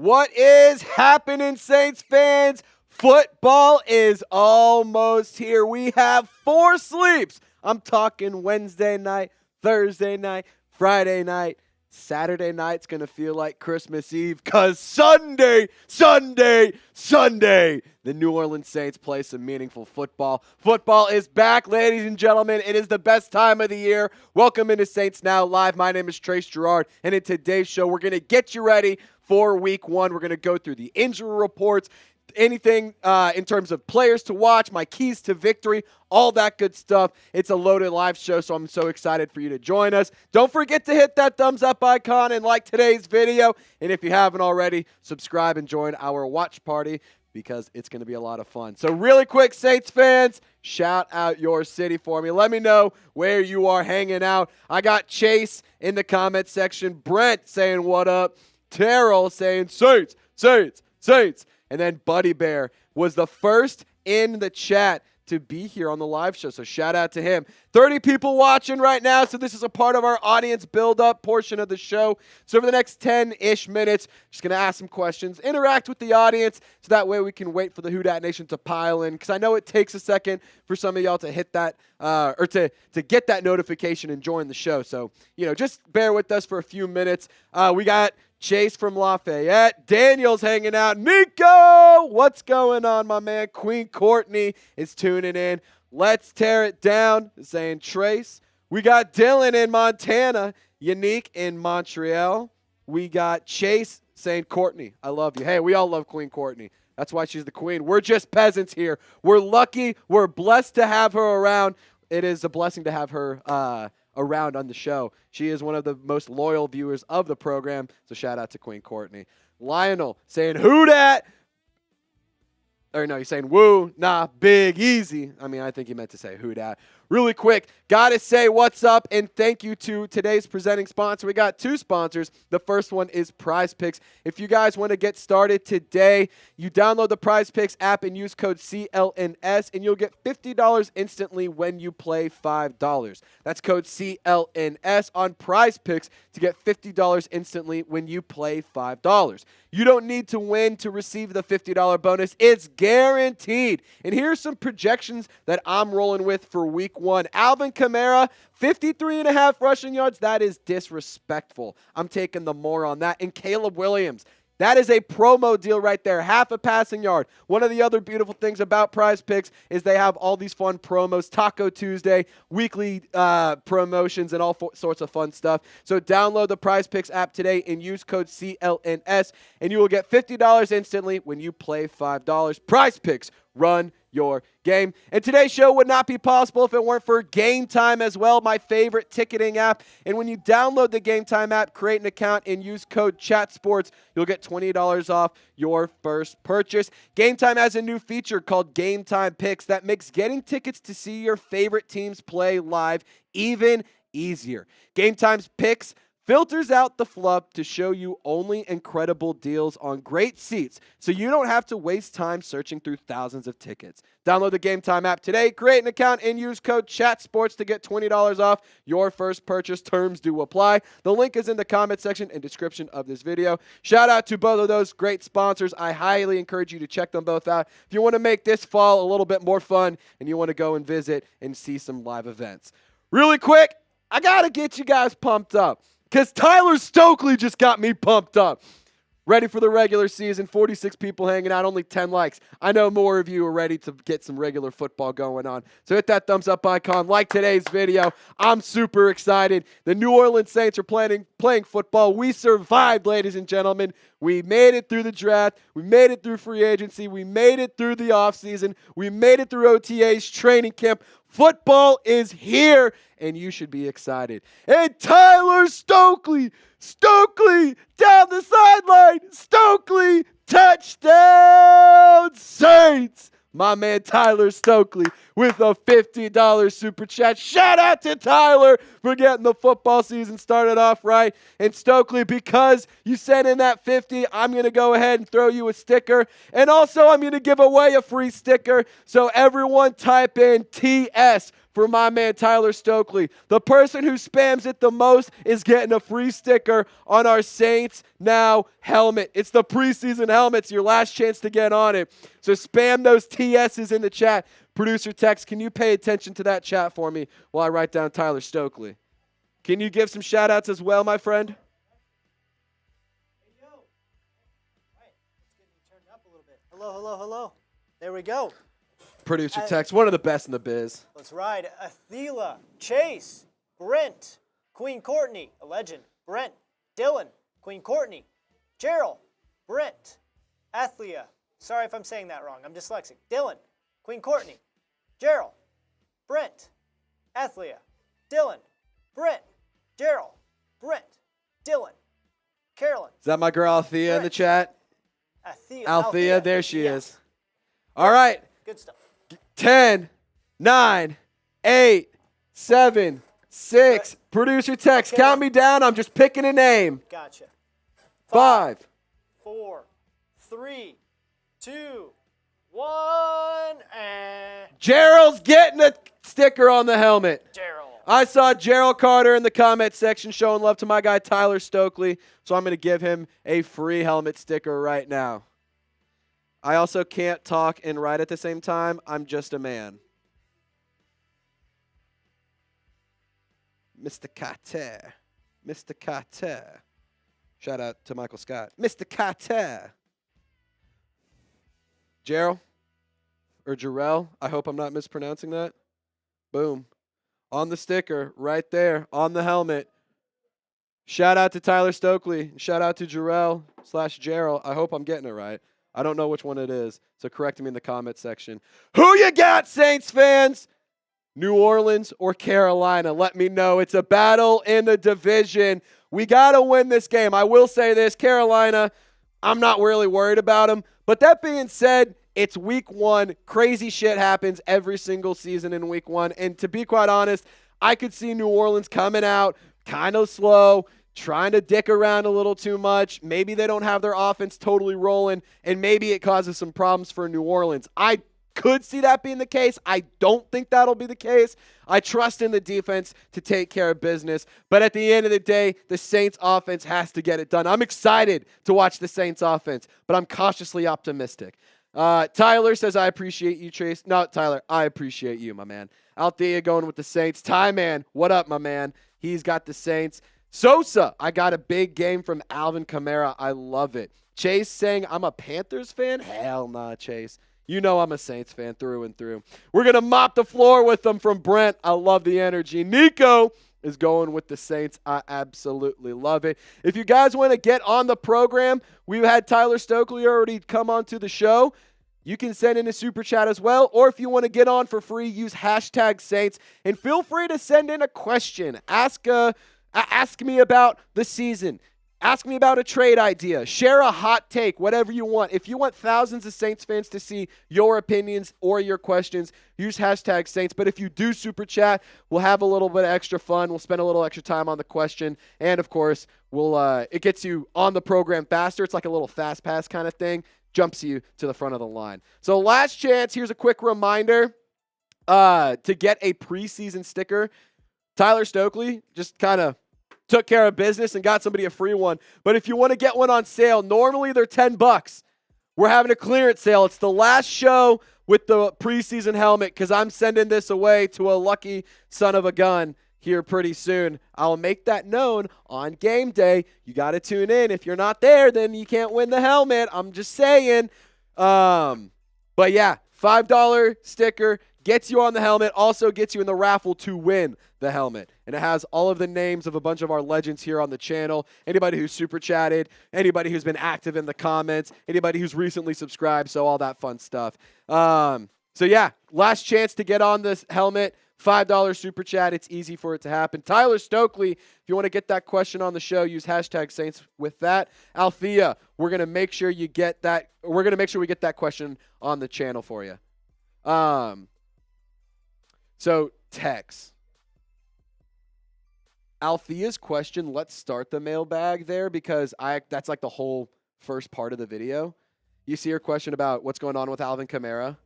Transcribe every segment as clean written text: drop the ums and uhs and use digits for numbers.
What is happening, Saints fans? Football is almost here. We have 4 sleeps. I'm talking Wednesday night, Thursday night, Friday night. Saturday night's going to feel like Christmas Eve because Sunday, the New Orleans Saints play some meaningful football. Football is back, ladies and gentlemen. It is the best time of the year. Welcome into Saints Now Live. My name is Trace Girouard, and in today's show, we're going to get you ready for Week 1. We're going to go through the injury reports, anything in terms of players to watch, my keys to victory, all that good stuff. It's a loaded live show, so I'm so excited for you to join us. Don't forget to hit that thumbs up icon and like today's video. And if you haven't already, subscribe and join our watch party because it's going to be a lot of fun. So really quick, Saints fans, shout out your city for me. Let me know where you are hanging out. I got Chase in the comment section, Brent saying what up, Terrell saying Saints, Saints, Saints. And then Buddy Bear was the first in the chat to be here on the live show. So shout out to him. 30 people watching right now. So this is a part of our audience build-up portion of the show. So over the next 10-ish minutes, just going to ask some questions, interact with the audience, so that way we can wait for the Who Dat Nation to pile in. Because I know it takes a second for some of y'all to hit that or to get that notification and join the show. So, just bear with us for a few minutes. We got Chase from Lafayette. Daniel's hanging out. Nico, what's going on, my man? Queen Courtney is tuning in. Let's tear it down, saying Trace. We got Dylan in Montana. Unique in Montreal. We got Chase saying Courtney, I love you. Hey, we all love Queen Courtney. That's why she's the queen. We're just peasants here. We're lucky. We're blessed to have her around. It is a blessing to have her around on the show. She is one of the most loyal viewers of the program, so shout out to Queen Courtney. Lionel saying, who dat? Or no, he's saying woo, nah, big, easy. I mean, I think he meant to say who dat. Really quick, got to say what's up and thank you to today's presenting sponsor. We got 2 sponsors. The first one is Prize Picks. If you guys want to get started today, you download the Prize Picks app and use code CLNS, and you'll get $50 instantly when you play $5. That's code CLNS on Prize Picks to get $50 instantly when you play $5. You don't need to win to receive the $50 bonus. It's guaranteed. And here's some projections that I'm rolling with for Week 1. Alvin Kamara, 53.5 rushing yards. That is disrespectful. I'm taking the more on that. And Caleb Williams, that is a promo deal right there. Half a passing yard. One of the other beautiful things about Prize Picks is they have all these fun promos. Taco Tuesday, weekly promotions, and all sorts of fun stuff. So download the Prize Picks app today and use code CLNS, and you will get $50 instantly when you play $5. Prize Picks, run your game. And today's show would not be possible if it weren't for Game Time as well, my favorite ticketing app. And when you download the Game Time app, create an account, and use code CHATSPORTS, you'll get $20 off your first purchase. Game Time has a new feature called Game Time Picks that makes getting tickets to see your favorite teams play live even easier. Game Time's Picks filters out the fluff to show you only incredible deals on great seats, so you don't have to waste time searching through thousands of tickets. Download the Game Time app today, create an account, and use code CHATSPORTS to get $20 off your first purchase. Terms do apply. The link is in the comment section and description of this video. Shout out to both of those great sponsors. I highly encourage you to check them both out if you want to make this fall a little bit more fun and you want to go and visit and see some live events. Really quick, I got to get you guys pumped up, because Tyler Stokely just got me pumped up. Ready for the regular season, 46 people hanging out, only 10 likes. I know more of you are ready to get some regular football going on. So hit that thumbs up icon, like today's video. I'm super excited. The New Orleans Saints are playing football. We survived, ladies and gentlemen. We made it through the draft. We made it through free agency. We made it through the offseason. We made it through OTAs, training camp. Football is here, and you should be excited. And Tyler Stokely down the sideline. Stokely, touchdown Saints. My man Tyler Stokely with a $50 super chat. Shout out to Tyler for getting the football season started off right. And Stokely, because you sent in that 50, I'm going to go ahead and throw you a sticker. And also, I'm going to give away a free sticker. So everyone type in TS for my man Tyler Stokely. The person who spams it the most is getting a free sticker on our Saints Now helmet. It's the preseason helmet. It's your last chance to get on it. So spam those TS's in the chat. Producer Tex, can you pay attention to that chat for me while I write down Tyler Stokely? Can you give some shout-outs as well, my friend? Hey, yo. All right, let's get me turned up a little bit. Hello, hello, hello. There we go. Producer Tex, one of the best in the biz. Let's ride. Athela, Chase, Brent, Queen Courtney, a legend. Brent, Dylan, Queen Courtney, Gerald, Brent, Athea. Sorry if I'm saying that wrong. I'm dyslexic. Dylan, Queen Courtney, Gerald, Brent, Athea, Dylan, Brent, Gerald, Brent, Dylan, Carolyn. Is that my girl Althea in the chat? Althea, there she is. All right. Good stuff. 10, 9, 8, 7, 6. Producer Tex, count me down. I'm just picking a name. Gotcha. 5, 4, 3, 2, 1, and Gerald's getting a sticker on the helmet. Gerald. I saw Gerald Carter in the comment section showing love to my guy Tyler Stokely, so I'm going to give him a free helmet sticker right now. I also can't talk and write at the same time. I'm just a man. Mr. Carter. Mr. Carter. Shout out to Michael Scott. Mr. Carter. Gerald or Jarrell. I hope I'm not mispronouncing that. Boom. On the sticker right there on the helmet. Shout out to Tyler Stokely. Shout out to Jarrell/Gerald. I hope I'm getting it right. I don't know which one it is, so correct me in the comment section. Who you got, Saints fans? New Orleans or Carolina? Let me know. It's a battle in the division. We got to win this game. I will say this, Carolina, I'm not really worried about them. But that being said, it's week 1. Crazy shit happens every single season in week 1. And to be quite honest, I could see New Orleans coming out kind of slow, trying to dick around a little too much. Maybe they don't have their offense totally rolling, and maybe it causes some problems for New Orleans. I could see that being the case. I don't think that'll be the case. I trust in the defense to take care of business. But at the end of the day, the Saints offense has to get it done. I'm excited to watch the Saints offense, but I'm cautiously optimistic. Tyler says, I appreciate you, Trace. No, Tyler, I appreciate you, my man. Althea going with the Saints. Ty, man, what up, my man? He's got the Saints. Sosa, I got a big game from Alvin Kamara. I love it. Chase saying, I'm a Panthers fan? Hell nah, Chase. You know I'm a Saints fan through and through. We're going to mop the floor with them from Brent. I love the energy. Nico is going with the Saints. I absolutely love it. If you guys want to get on the program, we've had Tyler Stokely already come onto the show. You can send in a super chat as well, or if you want to get on for free, use #Saints, and feel free to send in a question. Ask me about the season. Ask me about a trade idea. Share a hot take, whatever you want. If you want thousands of Saints fans to see your opinions or your questions, use #Saints. But if you do super chat, we'll have a little bit of extra fun. We'll spend a little extra time on the question. And, of course, it gets you on the program faster. It's like a little fast pass kind of thing. Jumps you to the front of the line. So last chance, here's a quick reminder to get a preseason sticker. Tyler Stokely just kind of took care of business and got somebody a free one. But if you want to get one on sale, normally they're $10. We're having a clearance sale. It's the last show with the preseason helmet because I'm sending this away to a lucky son of a gun here pretty soon. I'll make that known on game day. You got to tune in. If you're not there, then you can't win the helmet. I'm just saying. But yeah, $5 sticker gets you on the helmet, also gets you in the raffle to win the helmet. And it has all of the names of a bunch of our legends here on the channel. Anybody who's super chatted, anybody who's been active in the comments, anybody who's recently subscribed, so all that fun stuff. So yeah, last chance to get on this helmet. $5 super chat. It's easy for it to happen. Tyler Stokely, if you want to get that question on the show, use #Saints with that. Althea, we're going to make sure you get that. We're going to make sure we get that question on the channel for you. So, Tex. Althea's question, let's start the mailbag there because that's like the whole first part of the video. You see her question about what's going on with Alvin Kamara?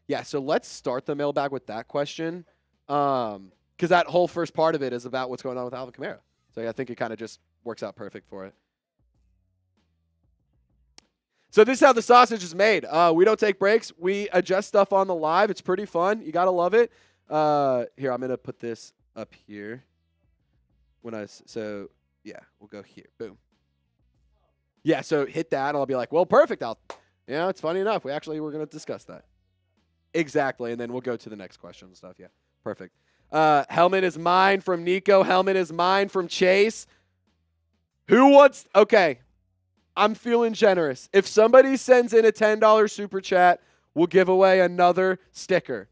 Yeah, so let's start the mailbag with that question because that whole first part of it is about what's going on with Alvin Kamara. So I think it kind of just works out perfect for it. So this is how the sausage is made. We don't take breaks. We adjust stuff on the live. It's pretty fun. You got to love it. Here, I'm going to put this up here. So we'll go here. Boom. Yeah, so hit that, and I'll be like, well, perfect. It's funny enough. We're going to discuss that. Exactly, and then we'll go to the next question and stuff. Yeah, perfect. Helmet is mine from Nico. Helmet is mine from Chase. Okay, I'm feeling generous. If somebody sends in a $10 super chat, we'll give away another sticker.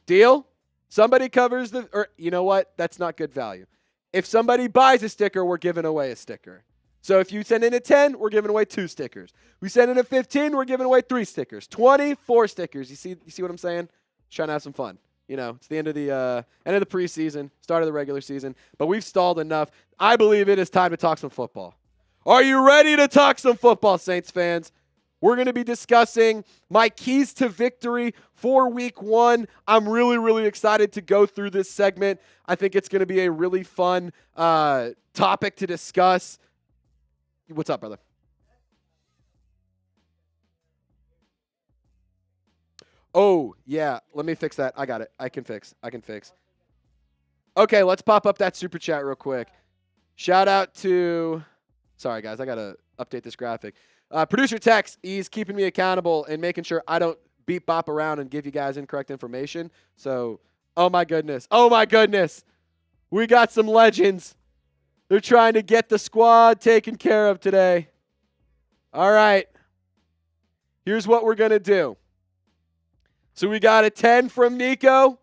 Deal? Somebody covers you know what? That's not good value. If somebody buys a sticker, we're giving away a sticker. So if you send in a 10, we're giving away 2 stickers. We send in a 15, we're giving away 3 stickers. 24 stickers. You see what I'm saying? Just trying to have some fun. It's the end of the preseason, start of the regular season. But we've stalled enough. I believe it is time to talk some football. Are you ready to talk some football, Saints fans? We're going to be discussing my keys to victory for week 1. I'm really, really excited to go through this segment. I think it's going to be a really fun topic to discuss. What's up, brother? Oh, yeah. Let me fix that. I got it. I can fix. Okay, let's pop up that super chat real quick. Shout out to... Sorry, guys. I got to update this graphic. Producer Tex, he's keeping me accountable and making sure I don't beep bop around and give you guys incorrect information. So, oh my goodness. We got some legends. They're trying to get the squad taken care of today. All right. Here's what we're going to do. So we got a 10 from Nico,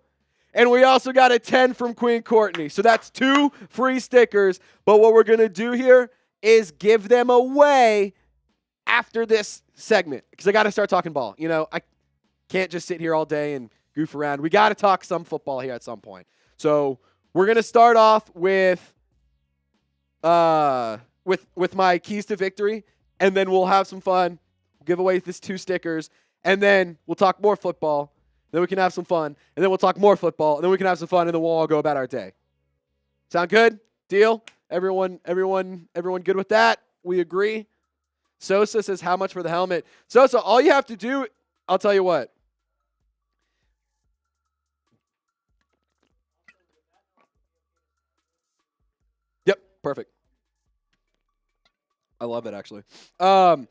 and we also got a 10 from Queen Courtney. So that's 2 free stickers. But what we're going to do here is give them away after this segment, because I got to start talking ball. I can't just sit here all day and goof around. We got to talk some football here at some point. So we're going to start off with my keys to victory, and then we'll have some fun. We'll give away this 2 stickers, and then we'll talk more football. Then we can have some fun, and then we'll talk more football, and then we can have some fun, and then we'll all go about our day. Sound good? Deal? Everyone good with that? We agree? Sosa says, how much for the helmet? Sosa, all you have to do, I'll tell you what. Yep, perfect. I love it, actually. So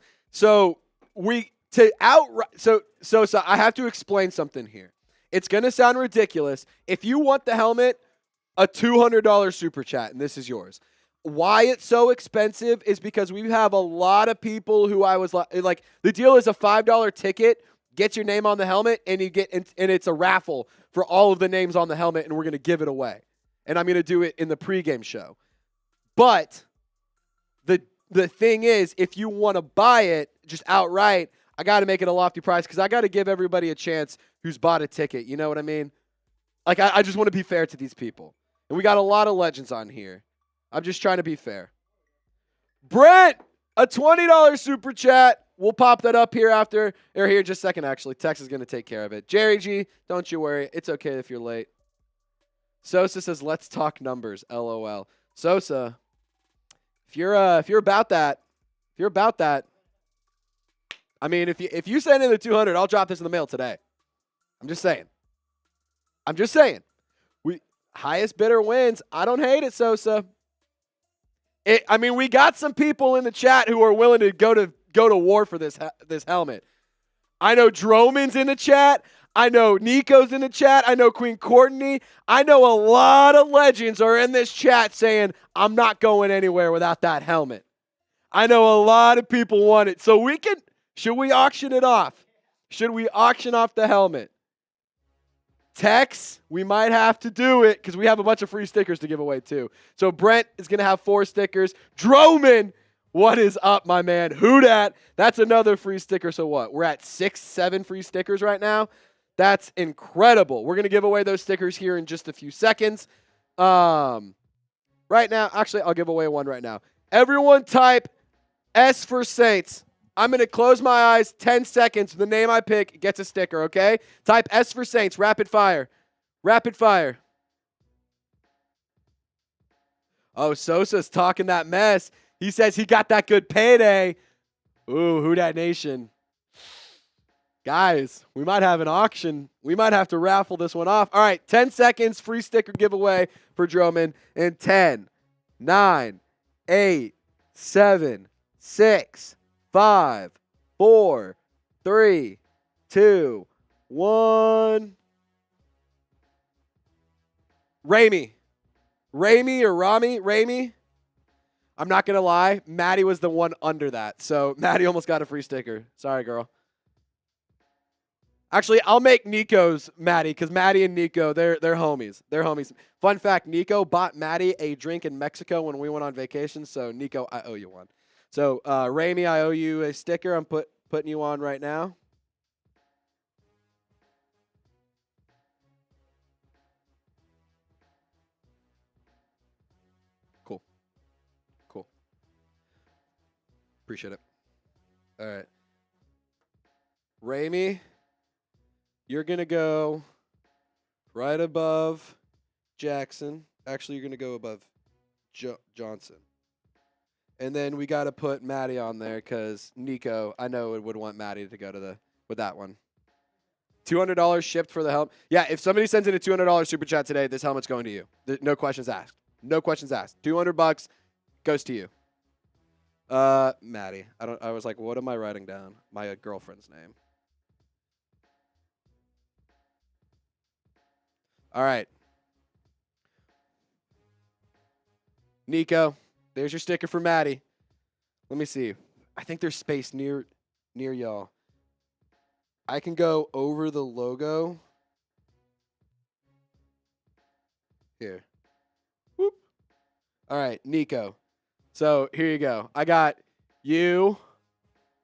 I have to explain something here. It's going to sound ridiculous. If you want the helmet, a $200 super chat, and this is yours. Why it's so expensive is because we have a lot of people who I was like, the deal is a $5 ticket, gets your name on the helmet, and it's a raffle for all of the names on the helmet, and we're going to give it away. And I'm going to do it in the pregame show. But the thing is, if you want to buy it just outright, I got to make it a lofty price because I got to give everybody a chance who's bought a ticket. You know what I mean? Like, I just want to be fair to these people. And we got a lot of legends on here. I'm just trying to be fair. Brent, a $20 super chat. We'll pop that up here here just a second, actually. Tex is going to take care of it. Jerry G, don't you worry. It's okay if you're late. Sosa says, let's talk numbers. LOL. Sosa, if you're about that, I mean, if you send in the 200, I'll drop this in the mail today. I'm just saying. Highest bidder wins. I don't hate it, Sosa. We got some people in the chat who are willing to go to war for this helmet. I know Droman's in the chat. I know Nico's in the chat. I know Queen Courtney. I know a lot of legends are in this chat saying, I'm not going anywhere without that helmet. I know a lot of people want it. So should we auction it off? Should we auction off the helmet? Tex, we might have to do it because we have a bunch of free stickers to give away too. So Brent is going to have 4 stickers. Droman, what is up, my man? Who dat? That's another free sticker. So what? We're at 6, 7 free stickers right now. That's incredible. We're going to give away those stickers here in just a few seconds. Right now, actually, I'll give away one right now. Everyone type S for Saints. I'm going to close my eyes 10 seconds. The name I pick gets a sticker, okay? Type S for Saints. Rapid fire. Rapid fire. Oh, Sosa's talking that mess. He says he got that good payday. Ooh, who dat nation? Guys, we might have an auction. We might have to raffle this one off. All right, 10 seconds, free sticker giveaway for Drummond. In 10, 9, 8, 7, 6, 5, 4, 3, 2, 1. Ramey or Rami? Ramey? I'm not going to lie. Maddie was the one under that. So Maddie almost got a free sticker. Sorry, girl. Actually, I'll make Nico's Maddie because Maddie and Nico, they're homies. They're homies. Fun fact, Nico bought Maddie a drink in Mexico when we went on vacation. So, Nico, I owe you one. So, Ramey, I owe you a sticker. I'm putting you on right now. Cool. Appreciate it. All right. Ramey, you're going to go right above Jackson. Actually, you're going to go above Johnson. And then we got to put Maddie on there because Nico, I know, would want Maddie to go to with that one. $200 shipped for the helmet. Yeah, if somebody sends in a $200 super chat today, this helmet's going to you. No questions asked. No questions asked. $200 goes to you. Maddie. I was like, what am I writing down? My girlfriend's name. All right. Nico, there's your sticker for Maddie. Let me see. I think there's space near y'all. I can go over the logo. Here. Whoop. All right, Nico. So here you go. I got you.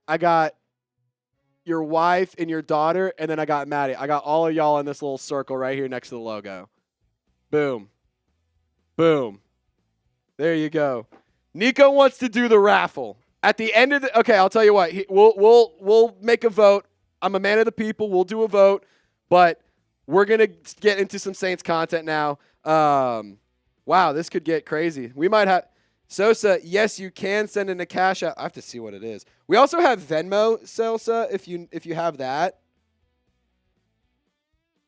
I got your wife and your daughter, and then I got Maddie. I got all of y'all in this little circle right here next to the logo. Boom. Boom. There you go. Nico wants to do the raffle. At the end of the okay, I'll tell you what. We'll make a vote. I'm a man of the people. We'll do a vote, but we're gonna get into some Saints content now. Wow, this could get crazy. We might have Sosa. Yes, you can send in a cash app. I have to see what it is. We also have Venmo, Sosa. If you have that,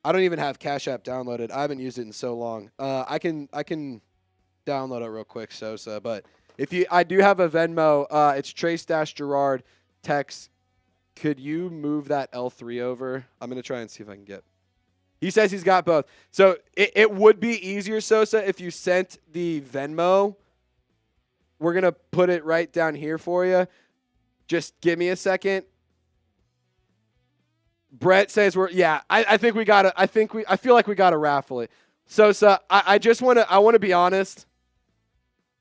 I don't even have Cash App downloaded. I haven't used it in so long. I can download it real quick, Sosa. But I do have a Venmo. It's Trace-Girouard. Text. Could you move that L3 over? I'm gonna try and see if I can get. He says he's got both. So it would be easier, Sosa, if you sent the Venmo. We're gonna put it right down here for you. Just give me a second. Brett says I think we gotta. I feel like we gotta raffle it. Sosa, I want to be honest.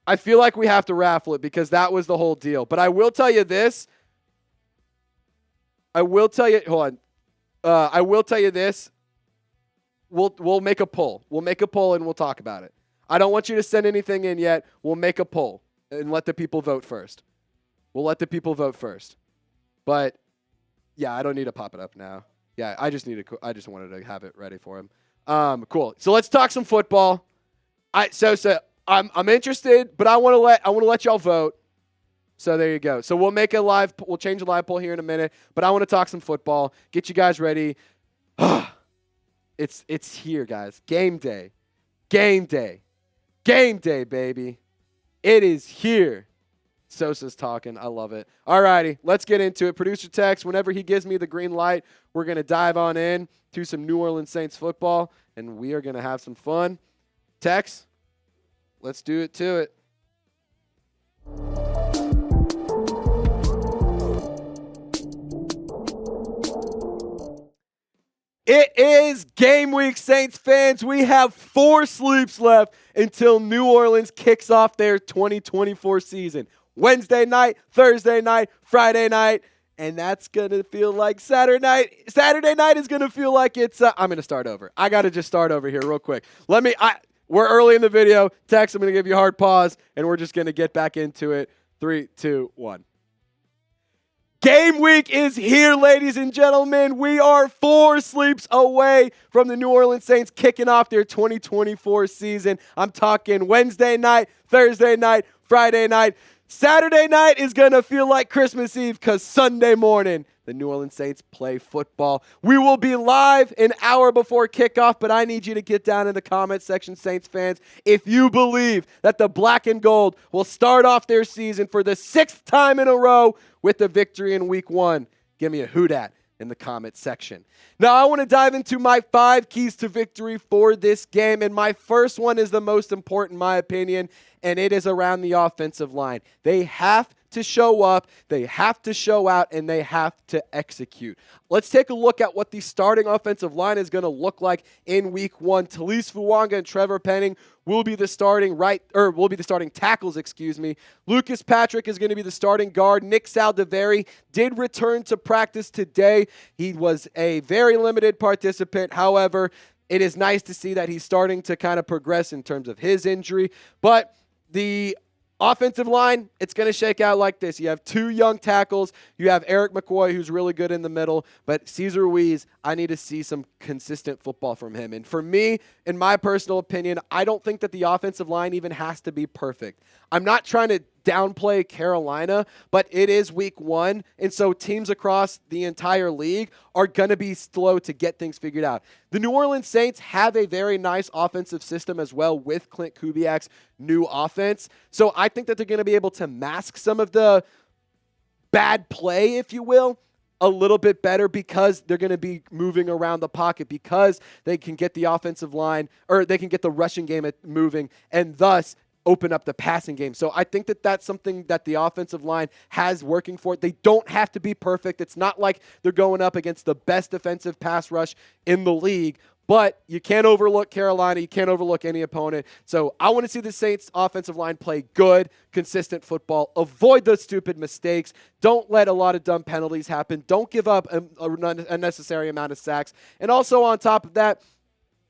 I feel like we have to raffle it because that was the whole deal. But I will tell you this. Hold on. I will tell you this. We'll make a poll. We'll make a poll and we'll talk about it. I don't want you to send anything in yet. We'll make a poll and let the people vote first. We'll let the people vote first. But yeah, I don't need to pop it up now. Yeah, I just wanted to have it ready for him. Cool. So let's talk some football. I'm interested, but I want to let y'all vote. So there you go. So we'll change the live poll here in a minute, but I want to talk some football. Get you guys ready. It's here, guys. Game day. Game day. Game day, baby. It is here. Sosa's talking. I love it. All righty, let's get into it. Producer Tex, whenever he gives me the green light, we're going to dive on in to some New Orleans Saints football, and we are going to have some fun. Tex, let's do it to it. It is game week, Saints fans. We have 4 sleeps left until New Orleans kicks off their 2024 season. Wednesday night, Thursday night, Friday night, and that's going to feel like Saturday night. Saturday night is going to feel like it's I'm going to start over. I got to just start over here real quick. We're early in the video. Tex, I'm going to give you a hard pause, and we're just going to get back into it. 3, 2, 1. Game week is here, ladies and gentlemen. We are 4 sleeps away from the New Orleans Saints kicking off their 2024 season. I'm talking Wednesday night, Thursday night, Friday night. Saturday night is going to feel like Christmas Eve because Sunday morning, the New Orleans Saints play football. We will be live an hour before kickoff, but I need you to get down in the comment section, Saints fans, if you believe that the black and gold will start off their season for the 6th time in a row with the victory in week 1. Give me a hoot at in the comment section. Now, I want to dive into my 5 keys to victory for this game, and my first one is the most important in my opinion, and it is around the offensive line. They have to show up, they have to show out, and they have to execute. Let's take a look at what the starting offensive line is going to look like in week 1. Talise Fuanga and Trevor Penning will be the starting tackles, Lucas Patrick is going to be the starting guard. Nick Saldiveri did return to practice today. He was a very limited participant. However, it is nice to see that he's starting to kind of progress in terms of his injury. But the offensive line, it's going to shake out like this. You have 2 young tackles. You have Eric McCoy, who's really good in the middle. But Cesar Ruiz, I need to see some consistent football from him. And for me, in my personal opinion, I don't think that the offensive line even has to be perfect. I'm not trying to downplay Carolina, but it is week 1. And so teams across the entire league are going to be slow to get things figured out. The New Orleans Saints have a very nice offensive system as well with Clint Kubiak's new offense. So I think that they're going to be able to mask some of the bad play, if you will, a little bit better because they're going to be moving around the pocket, because they can get the offensive line, or they can get the rushing game moving, and thus open up the passing game. So I think that that's something that the offensive line has working for it. They don't have to be perfect. It's not like they're going up against the best defensive pass rush in the league, but you can't overlook Carolina. You can't overlook any opponent. So I want to see the Saints offensive line play good, consistent football. Avoid those stupid mistakes. Don't let a lot of dumb penalties happen. Don't give up a unnecessary amount of sacks. And also on top of that,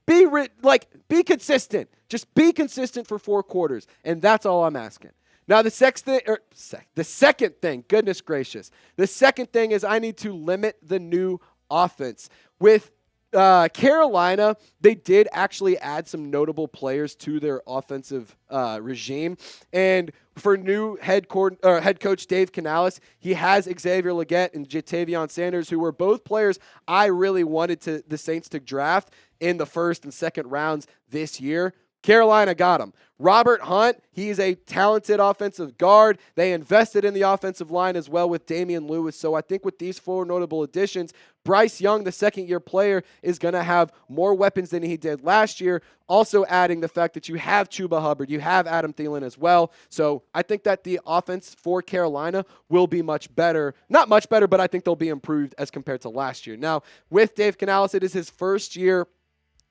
be consistent. Just be consistent for 4 quarters, and that's all I'm asking. Now, the second thing, goodness gracious, the second thing is I need to limit the new offense. With Carolina, they did actually add some notable players to their offensive regime. And for new head coach Dave Canales, he has Xavier Legette and Jatavion Sanders, who were both players I really wanted the Saints to draft in the 1st and 2nd rounds this year. Carolina got him. Robert Hunt, he's a talented offensive guard. They invested in the offensive line as well with Damian Lewis. So I think with these 4 notable additions, Bryce Young, the second-year player, is going to have more weapons than he did last year. Also adding the fact that you have Chuba Hubbard, you have Adam Thielen as well. So I think that the offense for Carolina will be much better. Not much better, but I think they'll be improved as compared to last year. Now, with Dave Canales, it is his first year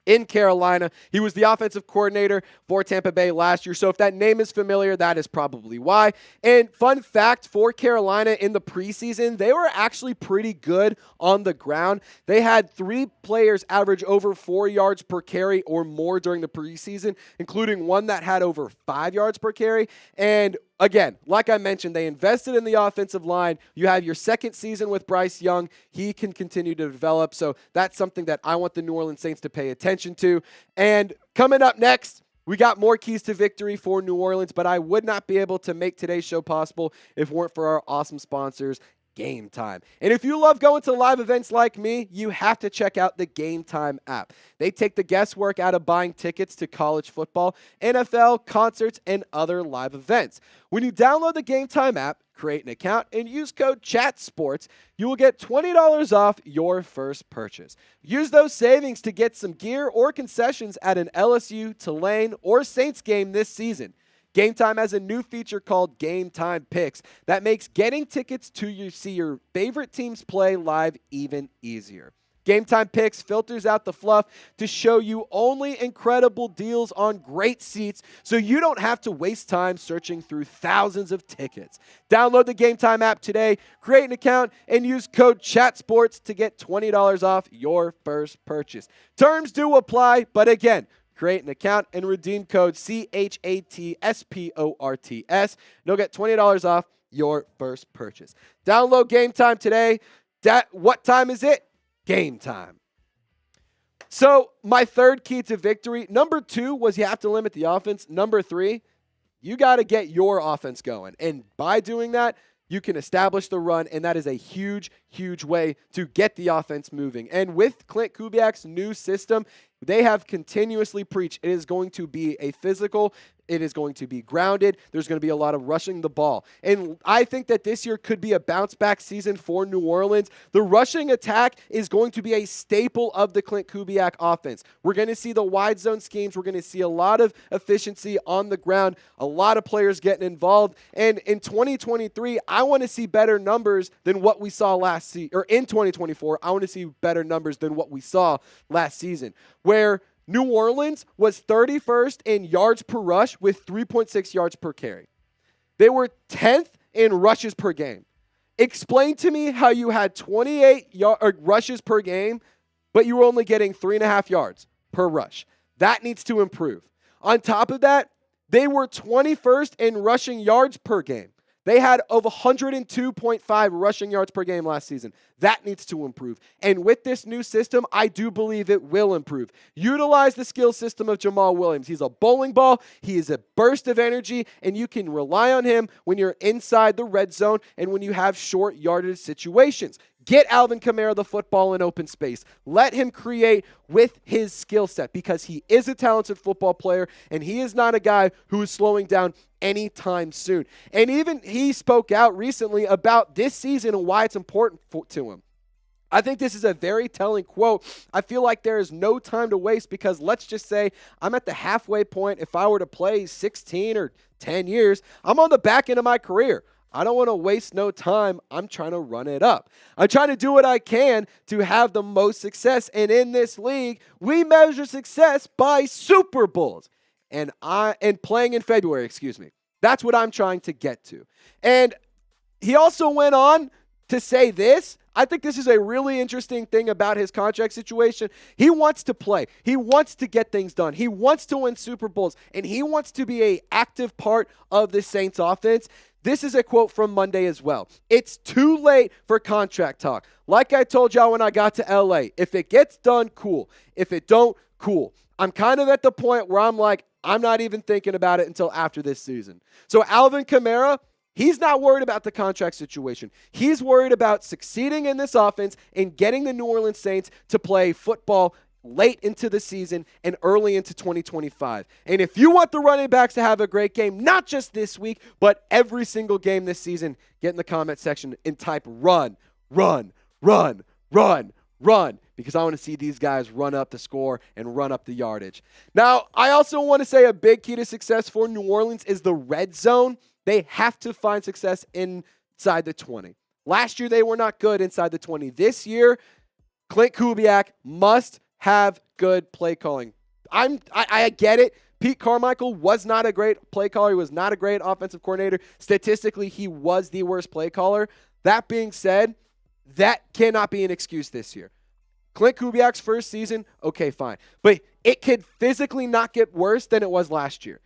in Carolina. He was the offensive coordinator for Tampa Bay last year. So if that name is familiar, that is probably why. And fun fact for Carolina in the preseason, they were actually pretty good on the ground. They had 3 players average over 4 yards per carry or more during the preseason, including one that had over 5 yards per carry. And again, like I mentioned, they invested in the offensive line. You have your 2nd season with Bryce Young. He can continue to develop. So that's something that I want the New Orleans Saints to pay attention to. And coming up next, we got more keys to victory for New Orleans, but I would not be able to make today's show possible if it weren't for our awesome sponsors, Game Time. And if you love going to live events like me, you have to check out the Game Time app. They take the guesswork out of buying tickets to college football, NFL, concerts, and other live events. When you download the Game Time app, create an account, and use code CHATSPORTS, you will get $20 off your first purchase. Use those savings to get some gear or concessions at an LSU, Tulane, or Saints game this season. Game Time has a new feature called Game Time Picks that makes getting tickets to see your favorite teams play live even easier. Game Time Picks filters out the fluff to show you only incredible deals on great seats so you don't have to waste time searching through thousands of tickets. Download the Game Time app today, create an account, and use code CHATSPORTS to get $20 off your first purchase. Terms do apply, but again, create an account and redeem code CHATSPORTS. You'll get $20 off your first purchase. Download Game Time today. What time is it? Game time. So my third key to victory, number 2 was you have to limit the offense. Number 3, you got to get your offense going. And by doing that, you can establish the run, and that is a huge, huge way to get the offense moving. And with Clint Kubiak's new system, they have continuously preached it is going to be a physical, it is going to be grounded, there's going to be a lot of rushing the ball. And I think that this year could be a bounce-back season for New Orleans. The rushing attack is going to be a staple of the Clint Kubiak offense. We're going to see the wide zone schemes. We're going to see a lot of efficiency on the ground, a lot of players getting involved. And in 2023, I want to see better numbers than what we saw last season. Or in 2024, I want to see better numbers than what we saw last season, where New Orleans was 31st in yards per rush with 3.6 yards per carry. They were 10th in rushes per game. Explain to me how you had 28 rushes per game, but you were only getting 3.5 yards per rush. That needs to improve. On top of that, they were 21st in rushing yards per game. They had over 102.5 rushing yards per game last season. That needs to improve. And with this new system, I do believe it will improve. Utilize the skill system of Jamal Williams. He's a bowling ball. He is a burst of energy, and you can rely on him when you're inside the red zone and when you have short yardage situations. Get Alvin Kamara the football in open space. Let him create with his skill set because he is a talented football player, and he is not a guy who is slowing down anytime soon. And even he spoke out recently about this season and why it's important to him. I think this is a very telling quote. I feel like there is no time to waste because let's just say I'm at the halfway point. If I were to play 16 or 10 years, I'm on the back end of my career. I don't want to waste no time. I'm trying to run it up. I'm trying to do what I can to have the most success. And in this league, we measure success by Super Bowls. And playing in February, That's what I'm trying to get to. And he also went on to say this. I think this is a really interesting thing about his contract situation. He wants to play. He wants to get things done. He wants to win Super Bowls. And he wants to be an active part of the Saints offense. This is a quote from Monday as well. It's too late for contract talk. Like I told y'all when I got to LA, if it gets done, cool. If it don't, cool. I'm kind of at the point where I'm like, I'm not even thinking about it until after this season. So Alvin Kamara, he's not worried about the contract situation. He's worried about succeeding in this offense and getting the New Orleans Saints to play football late into the season and early into 2025. And if you want the running backs to have a great game, not just this week, but every single game this season, get in the comment section and type run, run, run, run, run, because I want to see these guys run up the score and run up the yardage. Now, I also want to say a big key to success for New Orleans is the red zone. They have to find success inside the 20. Last year, they were not good inside the 20. This year, Clint Kubiak must have good play calling. I get it. Pete Carmichael was not a great play caller. He was not a great offensive coordinator. Statistically, he was the worst play caller. That being said, that cannot be an excuse this year. Clint Kubiak's first season, okay, fine. But it could physically not get worse than it was last year.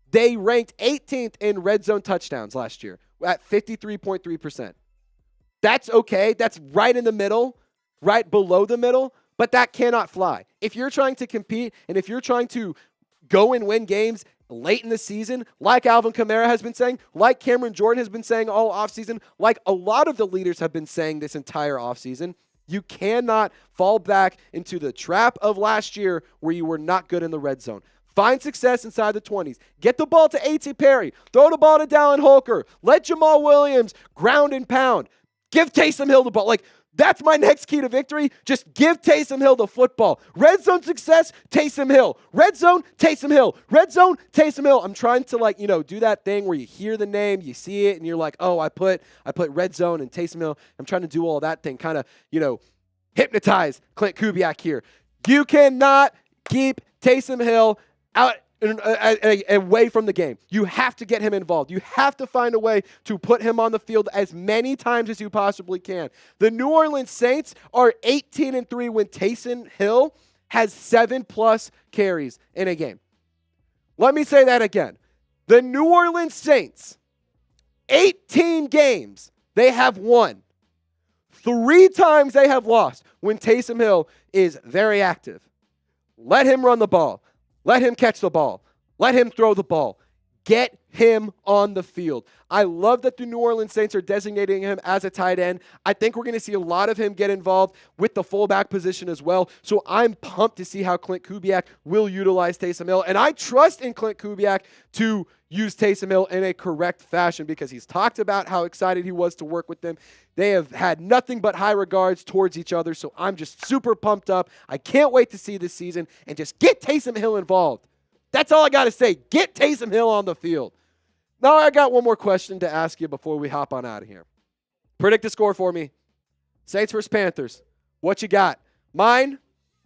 They ranked 18th in red zone touchdowns last year at 53.3%. That's okay. That's right in the middle, right below the middle. But that cannot fly. If you're trying to compete and if you're trying to go and win games late in the season, like Alvin Kamara has been saying, like Cameron Jordan has been saying all offseason, like a lot of the leaders have been saying this entire offseason, you cannot fall back into the trap of last year where you were not good in the red zone. Find success inside the 20s. Get the ball to A.T. Perry. Throw the ball to Dallin Holker. Let Jamal Williams ground and pound. Give Taysom Hill the ball. Like, that's my next key to victory. Just give Taysom Hill the football. Red zone success, Taysom Hill. Red zone, Taysom Hill. Red zone, Taysom Hill. I'm trying to do that thing where you hear the name, you see it, and you're like, oh, I put red zone and Taysom Hill. I'm trying to do all that thing, kind of, hypnotize Clint Kubiak here. You cannot keep Taysom Hill out away from the game. You have to get him involved. You have to find a way to put him on the field as many times as you possibly can. The New Orleans Saints are 18-3 when Taysom Hill has 7+ carries in a game. Let me say that again. The New Orleans Saints, 18 games they have won. 3 times they have lost when Taysom Hill is very active. Let him run the ball. Let him catch the ball. Let him throw the ball. Get him on the field. I love that the New Orleans Saints are designating him as a tight end. I think we're going to see a lot of him get involved with the fullback position as well. So I'm pumped to see how Clint Kubiak will utilize Taysom Hill. And I trust in Clint Kubiak to use Taysom Hill in a correct fashion because he's talked about how excited he was to work with them. They have had nothing but high regards towards each other. So I'm just super pumped up. I can't wait to see this season and just get Taysom Hill involved. That's all I got to say. Get Taysom Hill on the field. Now I got one more question to ask you before we hop on out of here. Predict the score for me. Saints versus Panthers. What you got? Mine,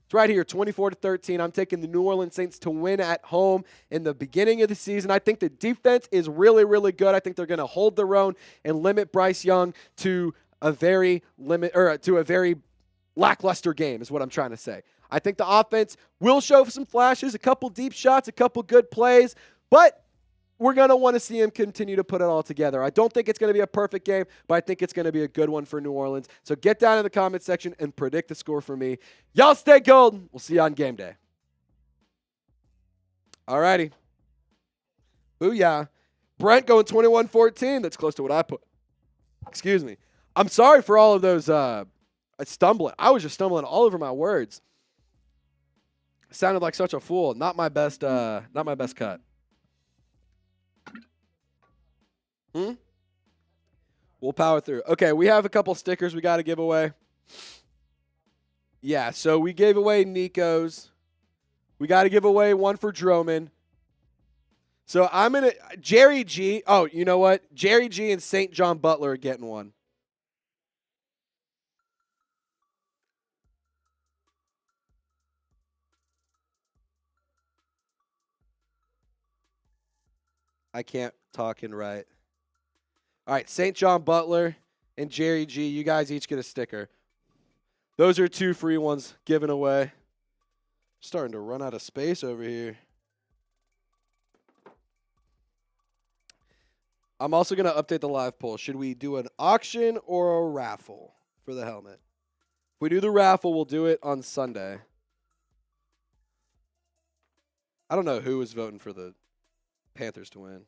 it's right here, 24-13. I'm taking the New Orleans Saints to win at home in the beginning of the season. I think the defense is really, really good. I think they're going to hold their own and limit Bryce Young to a very lackluster game is what I'm trying to say. I think the offense will show some flashes, a couple deep shots, a couple good plays, but we're going to want to see him continue to put it all together. I don't think it's going to be a perfect game, but I think it's going to be a good one for New Orleans. So get down in the comment section and predict the score for me. Y'all stay golden. We'll see you on game day. All righty. Booyah. Brent going 21-14. That's close to what I put. Excuse me. I'm sorry for all of those stumbling. I was just stumbling all over my words. Sounded like such a fool. Not my best cut. We'll power through. Okay, we have a couple stickers we got to give away. Yeah, so we gave away Nico's. We got to give away one for Droman. So I'm going to Jerry G. Oh, you know what? Jerry G and St. John Butler are getting one. I can't talk and write. All right, St. John Butler and Jerry G, you guys each get a sticker. Those are 2 free ones given away. Starting to run out of space over here. I'm also going to update the live poll. Should we do an auction or a raffle for the helmet? If we do the raffle, we'll do it on Sunday. I don't know who was voting for the Panthers to win.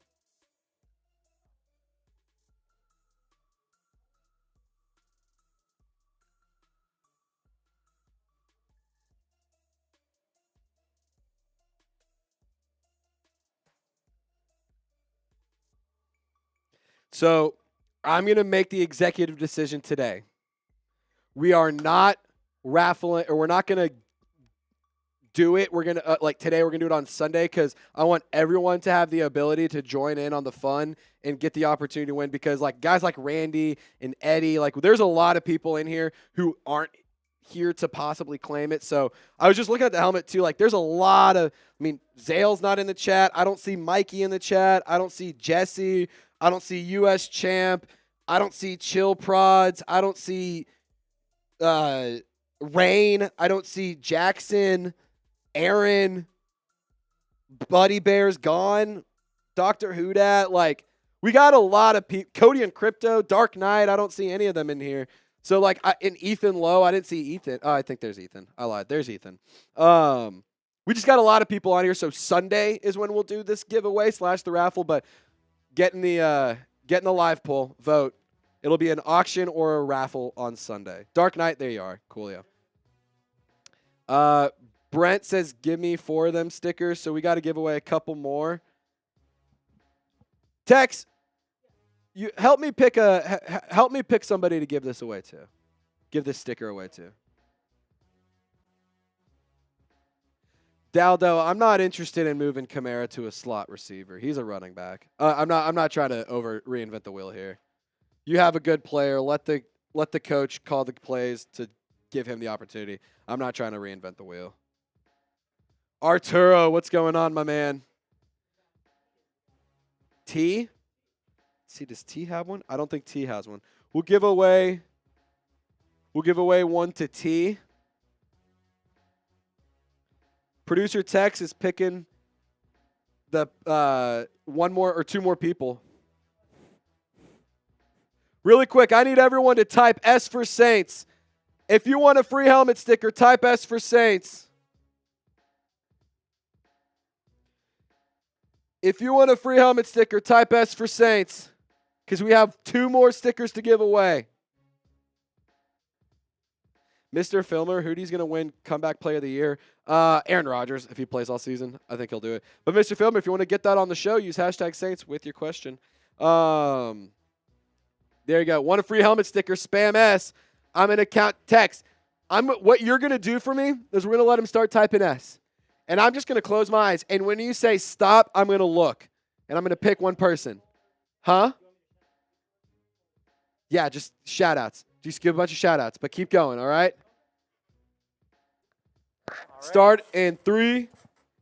So I'm going to make the executive decision today. We are not raffling, or we're not going to do it. We're going to, today, we're going to do it on Sunday because I want everyone to have the ability to join in on the fun and get the opportunity to win because, guys like Randy and Eddie, there's a lot of people in here who aren't here to possibly claim it. So I was just looking at the helmet, too. There's a lot of, Zale's not in the chat. I don't see Mikey in the chat. I don't see Jesse. I don't see U.S. Champ. I don't see Chill Prods. I don't see Rain. I don't see Jackson, Aaron, Buddy Bear's gone, Dr. Hoodat. We got a lot of people. Cody and Crypto, Dark Knight. I don't see any of them in here. So, in Ethan Lowe, I didn't see Ethan. Oh, I think there's Ethan. I lied. There's Ethan. We just got a lot of people on here. So Sunday is when we'll do this giveaway / the raffle. But get in the live poll, vote. It'll be an auction or a raffle on Sunday. Dark Knight, there you are. Coolio. Brent says, give me 4 of them stickers, so we got to give away a couple more. Tex, you help me pick somebody to give this away to. Give this sticker away to. Daldo, I'm not interested in moving Kamara to a slot receiver. He's a running back. I'm not trying to reinvent the wheel here. You have a good player. Let the coach call the plays to give him the opportunity. I'm not trying to reinvent the wheel. Arturo, what's going on, my man? T? Let's see, does T have one? I don't think T has one. We'll give away one to T. Producer Tex is picking the one more or two more people. Really quick, I need everyone to type S for Saints. If you want a free helmet sticker, type S for Saints. If you want a free helmet sticker, type S for Saints. Because we have 2 more stickers to give away. Mr. Filmer, who's going to win Comeback Player of the Year? Aaron Rodgers, if he plays all season. I think he'll do it. But Mr. Filmer, if you want to get that on the show, use hashtag Saints with your question. There you go. Want a free helmet sticker, spam S. I'm going to count text. What you're going to do for me is we're going to let him start typing S. And I'm just going to close my eyes. And when you say stop, I'm going to look. And I'm going to pick one person. Huh? Yeah, just shout-outs. Just give a bunch of shout-outs. But keep going, all right? Start in 3,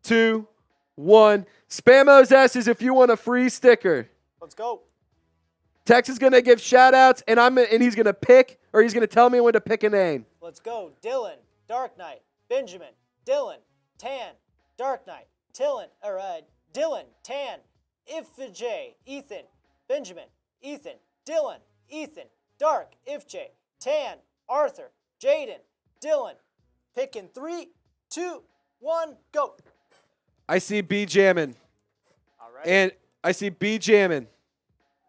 2, 1. Spam those S's if you want a free sticker. Let's go. Tex is going to give shout-outs, and he's going to pick, or he's going to tell me when to pick a name. Let's go. Dylan, Dark Knight, Benjamin, Dylan, Tan, Dark Knight, Dylan, Tan, Ifj, Ethan, Benjamin, Ethan, Dylan, Ethan, Dark, Ifj, Tan, Arthur, Jaden, Dylan. Pick in 3, 2, 1, go. I see B jamming. All right. And I see B jamming.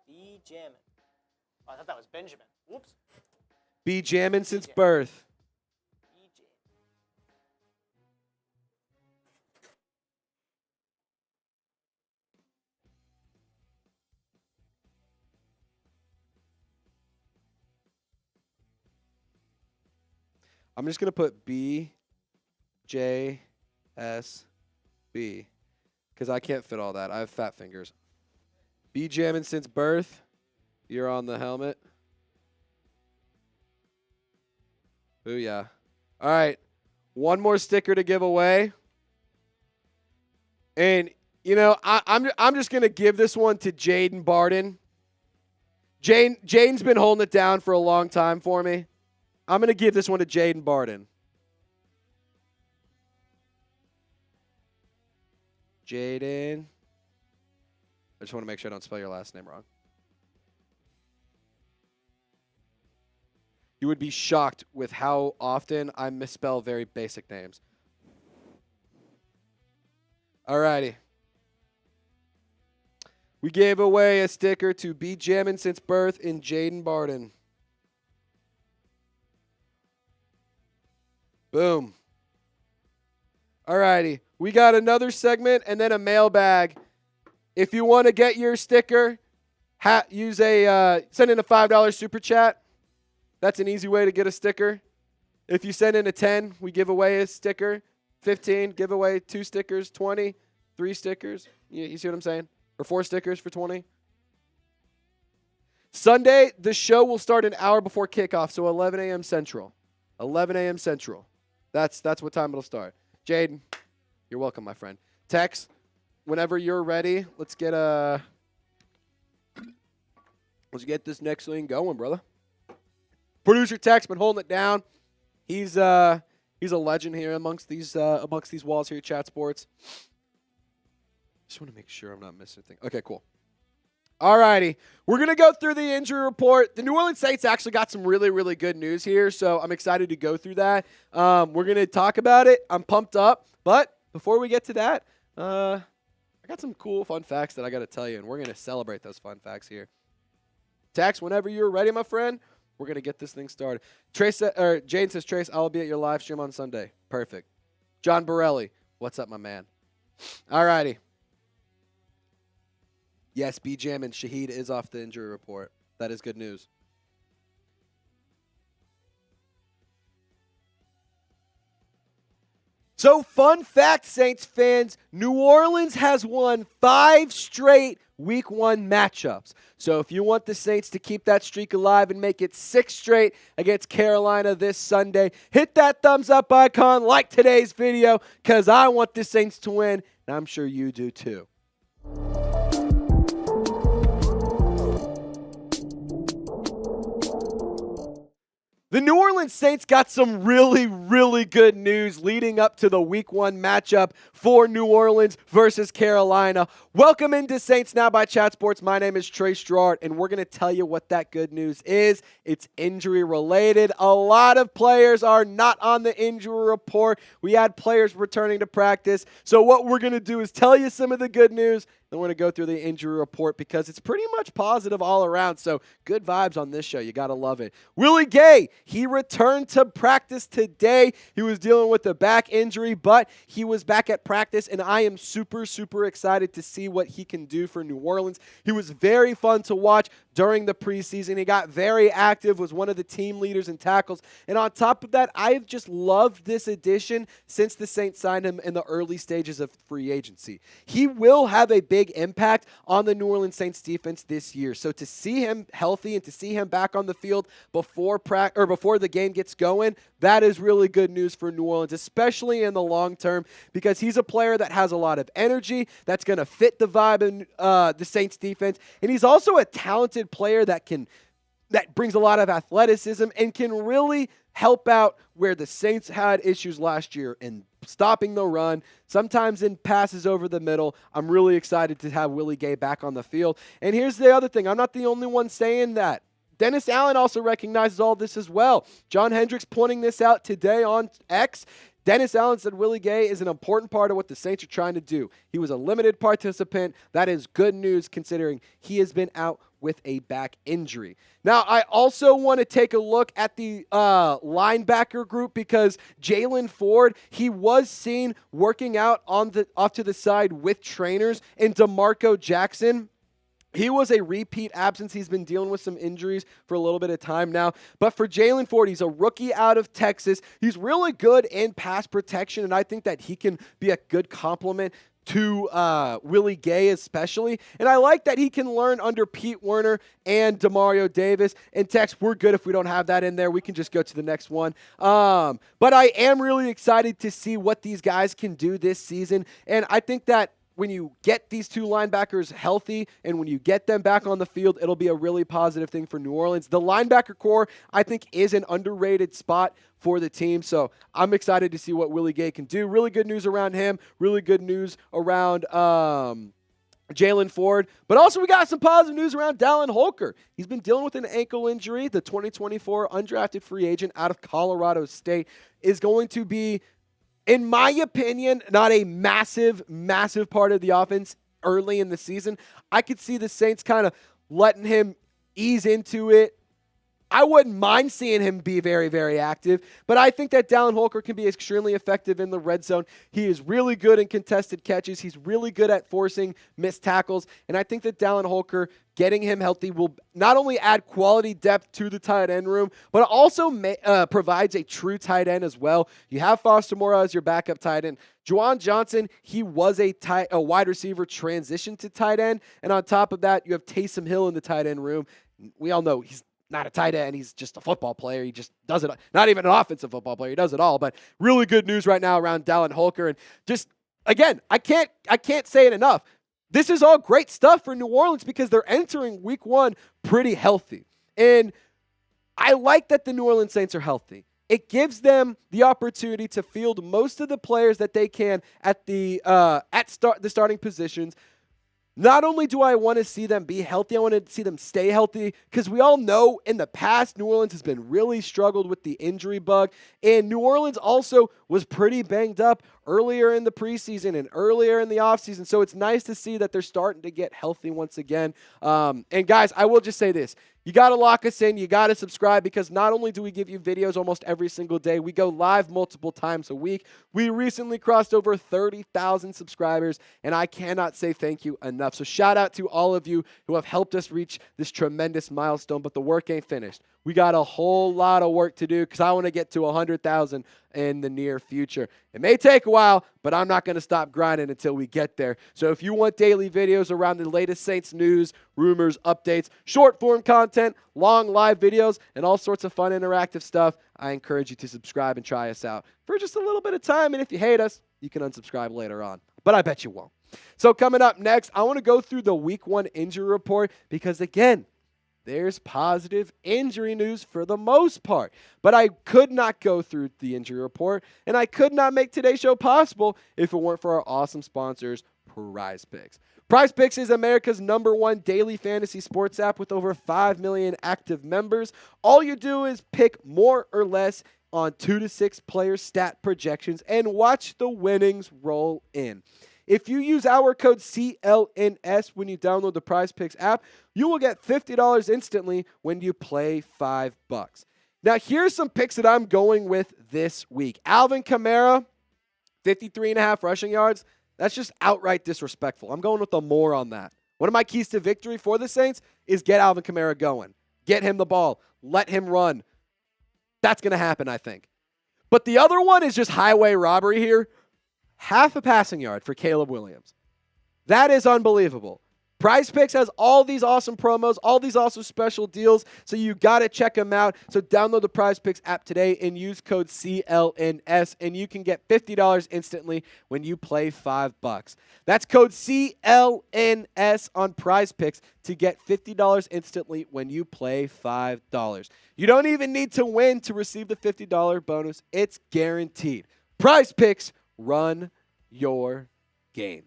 B jamming. Oh, I thought that was Benjamin. Whoops. B jamming since birth. B jamming. I'm just going to put B, J, S, B. Because I can't fit all that. I have fat fingers. B jamming since birth. You're on the helmet. Booyah. All right. One more sticker to give away. And, I'm just going to give this one to Jaden Barden. Jaden's been holding it down for a long time for me. I'm going to give this one to Jaden Barden. Jaden. I just want to make sure I don't spell your last name wrong. You would be shocked with how often I misspell very basic names. All righty. We gave away a sticker to B Jammin' since birth in Jaden Barden. Boom. All righty. We got another segment and then a mailbag. If you want to get your sticker, send in a $5 super chat. That's an easy way to get a sticker. If you send in a 10, we give away a sticker. 15, give away 2 stickers. 20, 3 stickers. You see what I'm saying? Or 4 stickers for 20. Sunday, the show will start an hour before kickoff, so 11 a.m. Central. 11 a.m. Central. That's what time it'll start. Jaden, you're welcome, my friend. Tex, whenever you're ready, let's get this next thing going, brother. Producer Tex been holding it down. He's a legend here amongst these walls here at Chat Sports. Just want to make sure I'm not missing anything. Okay, cool. All righty. We're going to go through the injury report. The New Orleans Saints actually got some really, really good news here, so I'm excited to go through that. We're going to talk about it. I'm pumped up. But before we get to that, I got some cool fun facts that I got to tell you, and we're going to celebrate those fun facts here. Tex, whenever you're ready, my friend, we're going to get this thing started. Jane says, Trace, I'll be at your live stream on Sunday. Perfect. John Borelli, what's up, my man? All righty. Yes, B Jam and Shaheed is off the injury report. That is good news. So, fun fact, Saints fans, New Orleans has won 5 straight Week 1 matchups. So, if you want the Saints to keep that streak alive and make it 6 straight against Carolina this Sunday, hit that thumbs up icon, like today's video, because I want the Saints to win, and I'm sure you do too. The New Orleans Saints got some really, really good news leading up to the Week 1 matchup for New Orleans versus Carolina. Welcome into Saints Now by Chat Sports. My name is Trace Girouard, and we're going to tell you what that good news is. It's injury related. A lot of players are not on the injury report. We had players returning to practice. So what we're going to do is tell you some of the good news. Then we're going to go through the injury report because it's pretty much positive all around. So good vibes on this show. You got to love it. Willie Gay, he returned to practice today. He was dealing with a back injury, but he was back at practice, and I am super, super excited to see what he can do for New Orleans. He was very fun to watch during the preseason. He got very active, was one of the team leaders in tackles. And on top of that, I've just loved this addition since the Saints signed him in the early stages of free agency. He will have a big impact on the New Orleans Saints defense this year. So to see him healthy and to see him back on the field before the game gets going, that is really good news for New Orleans, especially in the long term, because he's a player that has a lot of energy, that's going to fit the vibe in the Saints defense, and he's also a talented player that brings a lot of athleticism and can really help out where the Saints had issues last year in stopping the run, sometimes in passes over the middle. I'm really excited to have Willie Gay back on the field. And here's the other thing. I'm not the only one saying that. Dennis Allen also recognizes all this as well. John Hendricks pointing this out today on X. Dennis Allen said Willie Gay is an important part of what the Saints are trying to do. He was a limited participant. That is good news considering he has been out with a back injury. Now, I also want to take a look at the linebacker group because Jaylan Ford, he was seen working out off to the side with trainers, and DeMarco Jackson, he was a repeat absence. He's been dealing with some injuries for a little bit of time now. But for Jaylan Ford, he's a rookie out of Texas. He's really good in pass protection, and I think that he can be a good complement to Willie Gay especially. And I like that he can learn under Pete Werner and Demario Davis. And Tex, we're good if we don't have that in there. We can just go to the next one. But I am really excited to see what these guys can do this season. And I think that when you get these two linebackers healthy and when you get them back on the field, it'll be a really positive thing for New Orleans. The linebacker core, I think, is an underrated spot for the team. So I'm excited to see what Willie Gay can do. Really good news around him. Really good news around Jaylan Ford. But also we got some positive news around Dallin Holker. He's been dealing with an ankle injury. The 2024 undrafted free agent out of Colorado State is going to be, in my opinion, not a massive, massive part of the offense early in the season. I could see the Saints kind of letting him ease into it. I wouldn't mind seeing him be very, very active, but I think that Dallin Holker can be extremely effective in the red zone. He is really good in contested catches. He's really good at forcing missed tackles, and I think that Dallin Holker, getting him healthy, will not only add quality depth to the tight end room, but also provides a true tight end as well. You have Foster Moore as your backup tight end. Juwan Johnson, he was a wide receiver transition to tight end, and on top of that, you have Taysom Hill in the tight end room. We all know he's not a tight end. He's just a football player. He just does it. Not even an offensive football player. He does it all. But really good news right now around Dallin Holker. And just, again, I can't say it enough. This is all great stuff for New Orleans because they're entering Week 1 pretty healthy. And I like that the New Orleans Saints are healthy. It gives them the opportunity to field most of the players that they can at the starting positions. Not only do I want to see them be healthy, I want to see them stay healthy because we all know in the past New Orleans has been really struggled with the injury bug, and New Orleans also was pretty banged up earlier in the preseason and earlier in the offseason, so it's nice to see that they're starting to get healthy once again. And guys, I will just say this. You got to lock us in. You got to subscribe because not only do we give you videos almost every single day, we go live multiple times a week. We recently crossed over 30,000 subscribers, and I cannot say thank you enough. So shout out to all of you who have helped us reach this tremendous milestone, but the work ain't finished. We got a whole lot of work to do because I want to get to 100,000 in the near future. It may take a while, but I'm not going to stop grinding until we get there. So if you want daily videos around the latest Saints news, rumors, updates, short form content, long live videos, and all sorts of fun interactive stuff, I encourage you to subscribe and try us out for just a little bit of time. And if you hate us, you can unsubscribe later on, but I bet you won't. So coming up next, I want to go through the week 1 injury report because, again, there's positive injury news for the most part. But I could not go through the injury report, and I could not make today's show possible if it weren't for our awesome sponsors, Prize Picks. Prize Picks is America's #1 daily fantasy sports app with over 5 million active members. All you do is pick more or less on 2 to 6 player stat projections and watch the winnings roll in. If you use our code CLNS when you download the Prize Picks app, you will get $50 instantly when you play $5. Now, here's some picks that I'm going with this week. Alvin Kamara, 53.5 rushing yards. That's just outright disrespectful. I'm going with the more on that. One of my keys to victory for the Saints is get Alvin Kamara going. Get him the ball. Let him run. That's going to happen, I think. But the other one is just highway robbery here. Half a passing yard for Caleb Williams. That is unbelievable. Prize Picks has all these awesome promos, all these awesome special deals, so you got to check them out. So download the Prize Picks app today and use code CLNS, and you can get $50 instantly when you play $5. That's code CLNS on Prize Picks to get $50 instantly when you play $5. You don't even need to win to receive the $50 bonus. It's guaranteed. Prize Picks, run your game.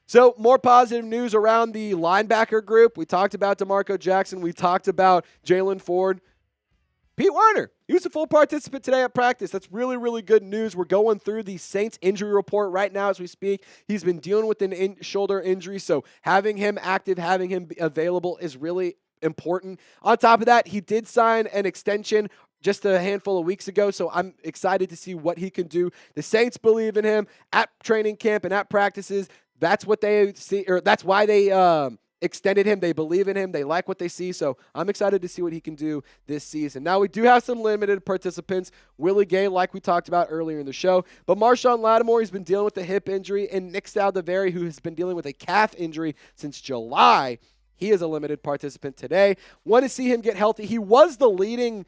So more positive news around the linebacker group. We talked about DeMarco Jackson. We talked about Jaylan Ford. Pete Werner, he was a full participant today at practice. That's really, really good news. We're going through the Saints injury report right now as we speak. He's been dealing with an shoulder injury, so having him active, having him available is really important. On top of that, he did sign an extension just a handful of weeks ago, so I'm excited to see what he can do. The Saints believe in him at training camp and at practices. That's what they see, or that's why they extended him. They believe in him. They like what they see, so I'm excited to see what he can do this season. Now, we do have some limited participants. Willie Gay, like we talked about earlier in the show, but Marshon Lattimore, he's been dealing with a hip injury, and Nick Saldiveri, who has been dealing with a calf injury since July, he is a limited participant today. Want to see him get healthy. He was the leading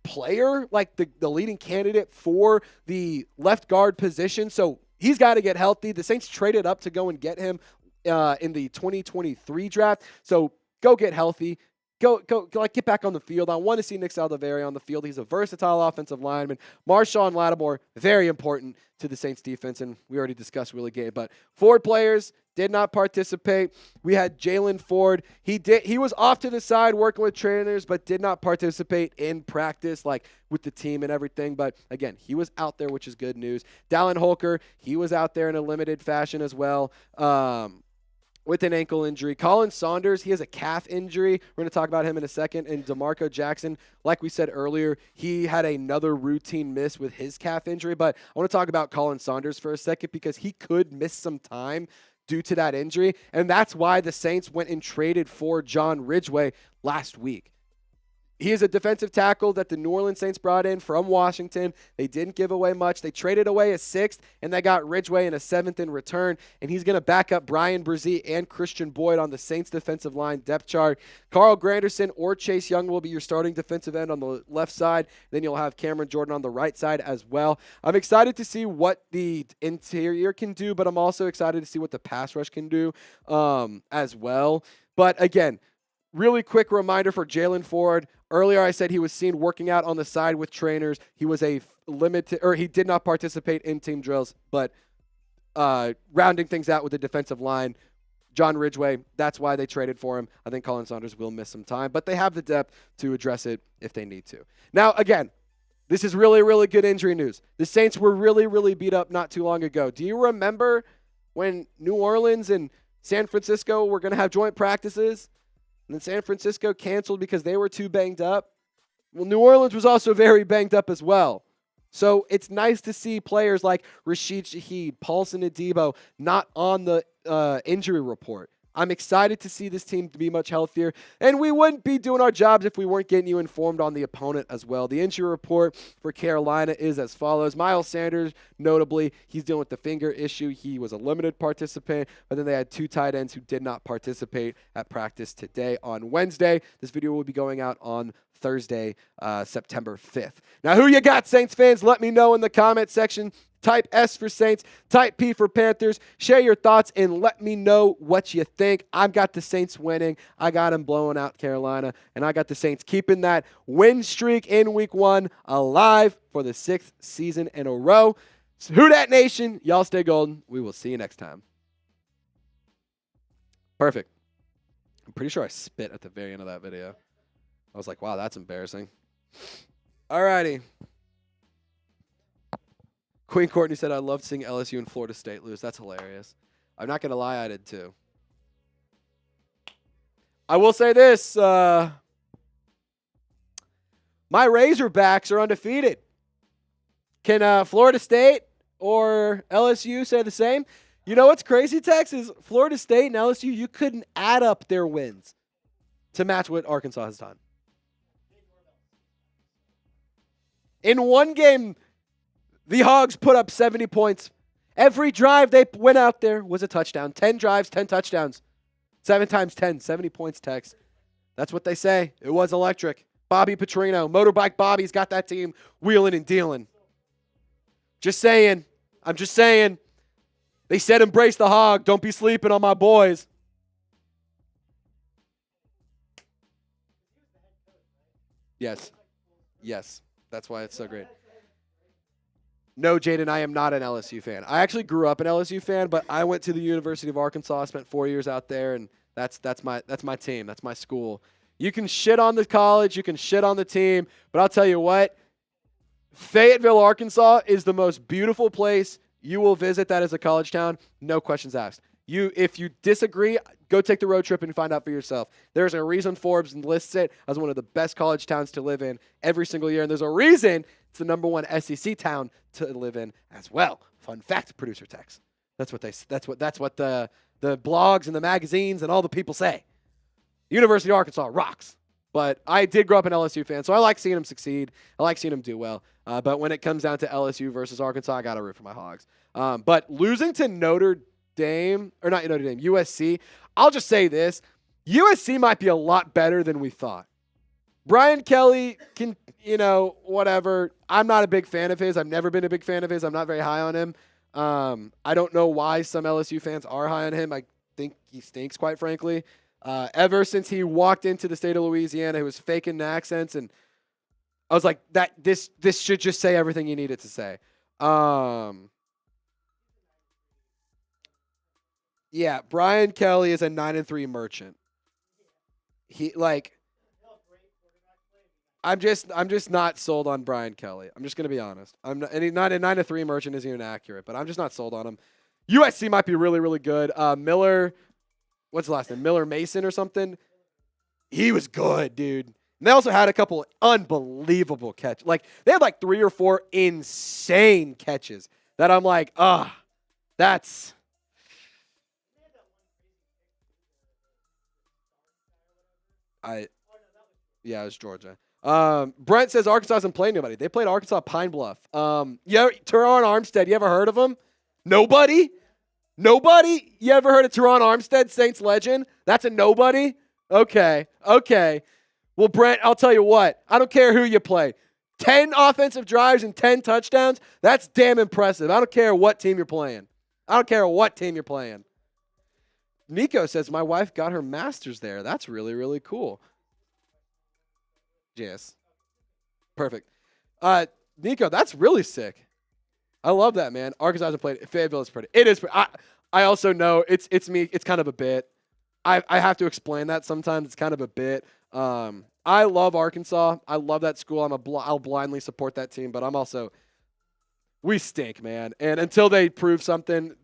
player, like the leading candidate for the left guard position, so he's got to get healthy. The Saints traded up to go and get him in the 2023 draft, so go get healthy. Go, like, get back on the field. I want to see Nick Saldiveri on the field. He's a versatile offensive lineman. Marshon Lattimore, very important to the Saints defense, and we already discussed Willie Gay, but Ford players did not participate. We had Jaylan Ford. He was off to the side working with trainers, but did not participate in practice, like with the team and everything. But again, he was out there, which is good news. Dallin Holker, he was out there in a limited fashion as well. With an ankle injury. Saunders, he has a calf injury. We're going to talk about him in a second. And DeMarco Jackson, like we said earlier, he had another routine miss with his calf injury. But I want to talk about Saunders for a second because he could miss some time due to that injury. And that's why the Saints went and traded for John Ridgeway last week. He is a defensive tackle that the New Orleans Saints brought in from Washington. They didn't give away much. They traded away a 6th, and they got Ridgeway and a 7th in return, and he's going to back up Brian Brzee and Christian Boyd on the Saints defensive line depth chart. Carl Granderson or Chase Young will be your starting defensive end on the left side. Then you'll have Cameron Jordan on the right side as well. I'm excited to see what the interior can do, but I'm also excited to see what the pass rush can do as well. But again, really quick reminder for Jaylan Ford. Earlier, I said he was seen working out on the side with trainers. He was he did not participate in team drills, but rounding things out with the defensive line, John Ridgeway, that's why they traded for him. I think Saunders will miss some time, but they have the depth to address it if they need to. Now, again, this is really, really good injury news. The Saints were really, really beat up not too long ago. Do you remember when New Orleans and San Francisco were going to have joint practices? And then San Francisco canceled because they were too banged up. Well, New Orleans was also very banged up as well. So it's nice to see players like Rashid Shaheed, Paulson Adebo not on the injury report. I'm excited to see this team be much healthier, and we wouldn't be doing our jobs if we weren't getting you informed on the opponent as well. The injury report for Carolina is as follows. Miles Sanders, notably, he's dealing with the finger issue. He was a limited participant, but then they had 2 tight ends who did not participate at practice today on Wednesday. This video will be going out on Thursday, September 5th. Now, who you got, Saints fans? Let me know in the comment section. Type S for Saints, type P for Panthers. Share your thoughts and let me know what you think. I've got the Saints winning. I got them blowing out Carolina, and I got the Saints keeping that win streak in week 1 alive for the 6th season in a row. So who dat nation? Y'all stay golden. We will see you next time. Perfect. I'm pretty sure I spit at the very end of that video. I was like, wow, that's embarrassing. All righty. Queen Courtney said, I loved seeing LSU and Florida State lose. That's hilarious. I'm not going to lie, I did too. I will say this. My Razorbacks are undefeated. Can Florida State or LSU say the same? You know what's crazy, Tex, is Florida State and LSU, you couldn't add up their wins to match what Arkansas has done. In one game, the Hogs put up 70 points. Every drive they went out there was a touchdown. 10 drives, 10 touchdowns. 7 times 10, 70 points, Tex. That's what they say. It was electric. Bobby Petrino, Motorbike Bobby's got that team wheeling and dealing. Just saying. I'm just saying. They said embrace the Hog. Don't be sleeping on my boys. Yes. Yes. That's why it's so great. No, Jaden, I am not an LSU fan. I actually grew up an LSU fan, but I went to the University of Arkansas. I spent 4 years out there, and that's my team. That's my school. You can shit on the college, you can shit on the team, but I'll tell you what, Fayetteville, Arkansas is the most beautiful place you will visit that is a college town. No questions asked. If you disagree, go take the road trip and find out for yourself. There's a reason Forbes lists it as one of the best college towns to live in every single year, and there's a reason it's the #1 SEC town to live in as well. Fun fact, producer Tex. That's what the blogs and the magazines and all the people say. University of Arkansas rocks. But I did grow up an LSU fan, so I like seeing them succeed. I like seeing them do well. But when it comes down to LSU versus Arkansas, I got to root for my Hogs. But losing to USC, I'll just say this. USC might be a lot better than we thought. Brian Kelly can, whatever. I'm not a big fan of his. I've never been a big fan of his. I'm not very high on him. I don't know why some LSU fans are high on him. I think he stinks, quite frankly. Ever since he walked into the state of Louisiana, he was faking the accents, and I was like, this should just say everything you need it to say. Yeah, Brian Kelly is a 9-3 merchant. I'm just not sold on Brian Kelly. I'm just gonna be honest. I'm not, and he's not a 9-3 merchant isn't even accurate, but I'm just not sold on him. USC might be really, really good. Miller, what's the last name? Miller Mason or something. He was good, dude. And they also had a couple unbelievable catches. They had 3 or 4 insane catches that I'm like, that's. Yeah, it was Georgia. Brent says Arkansas hasn't played anybody. They played Arkansas Pine Bluff. Teron Armstead, you ever heard of him? Nobody? Nobody? You ever heard of Teron Armstead, Saints legend? That's a nobody? Okay. Well, Brent, I'll tell you what. I don't care who you play. 10 offensive drives and 10 touchdowns, that's damn impressive. I don't care what team you're playing. Nico says, my wife got her master's there. That's really, really cool. Yes. Perfect. Nico, that's really sick. I love that, man. Arkansas hasn't played it. Fayetteville is pretty. It is. I also know it's me. It's kind of a bit. I have to explain that sometimes. It's kind of a bit. I love Arkansas. I love that school. I'll blindly support that team, but we stink, man. And until they prove something,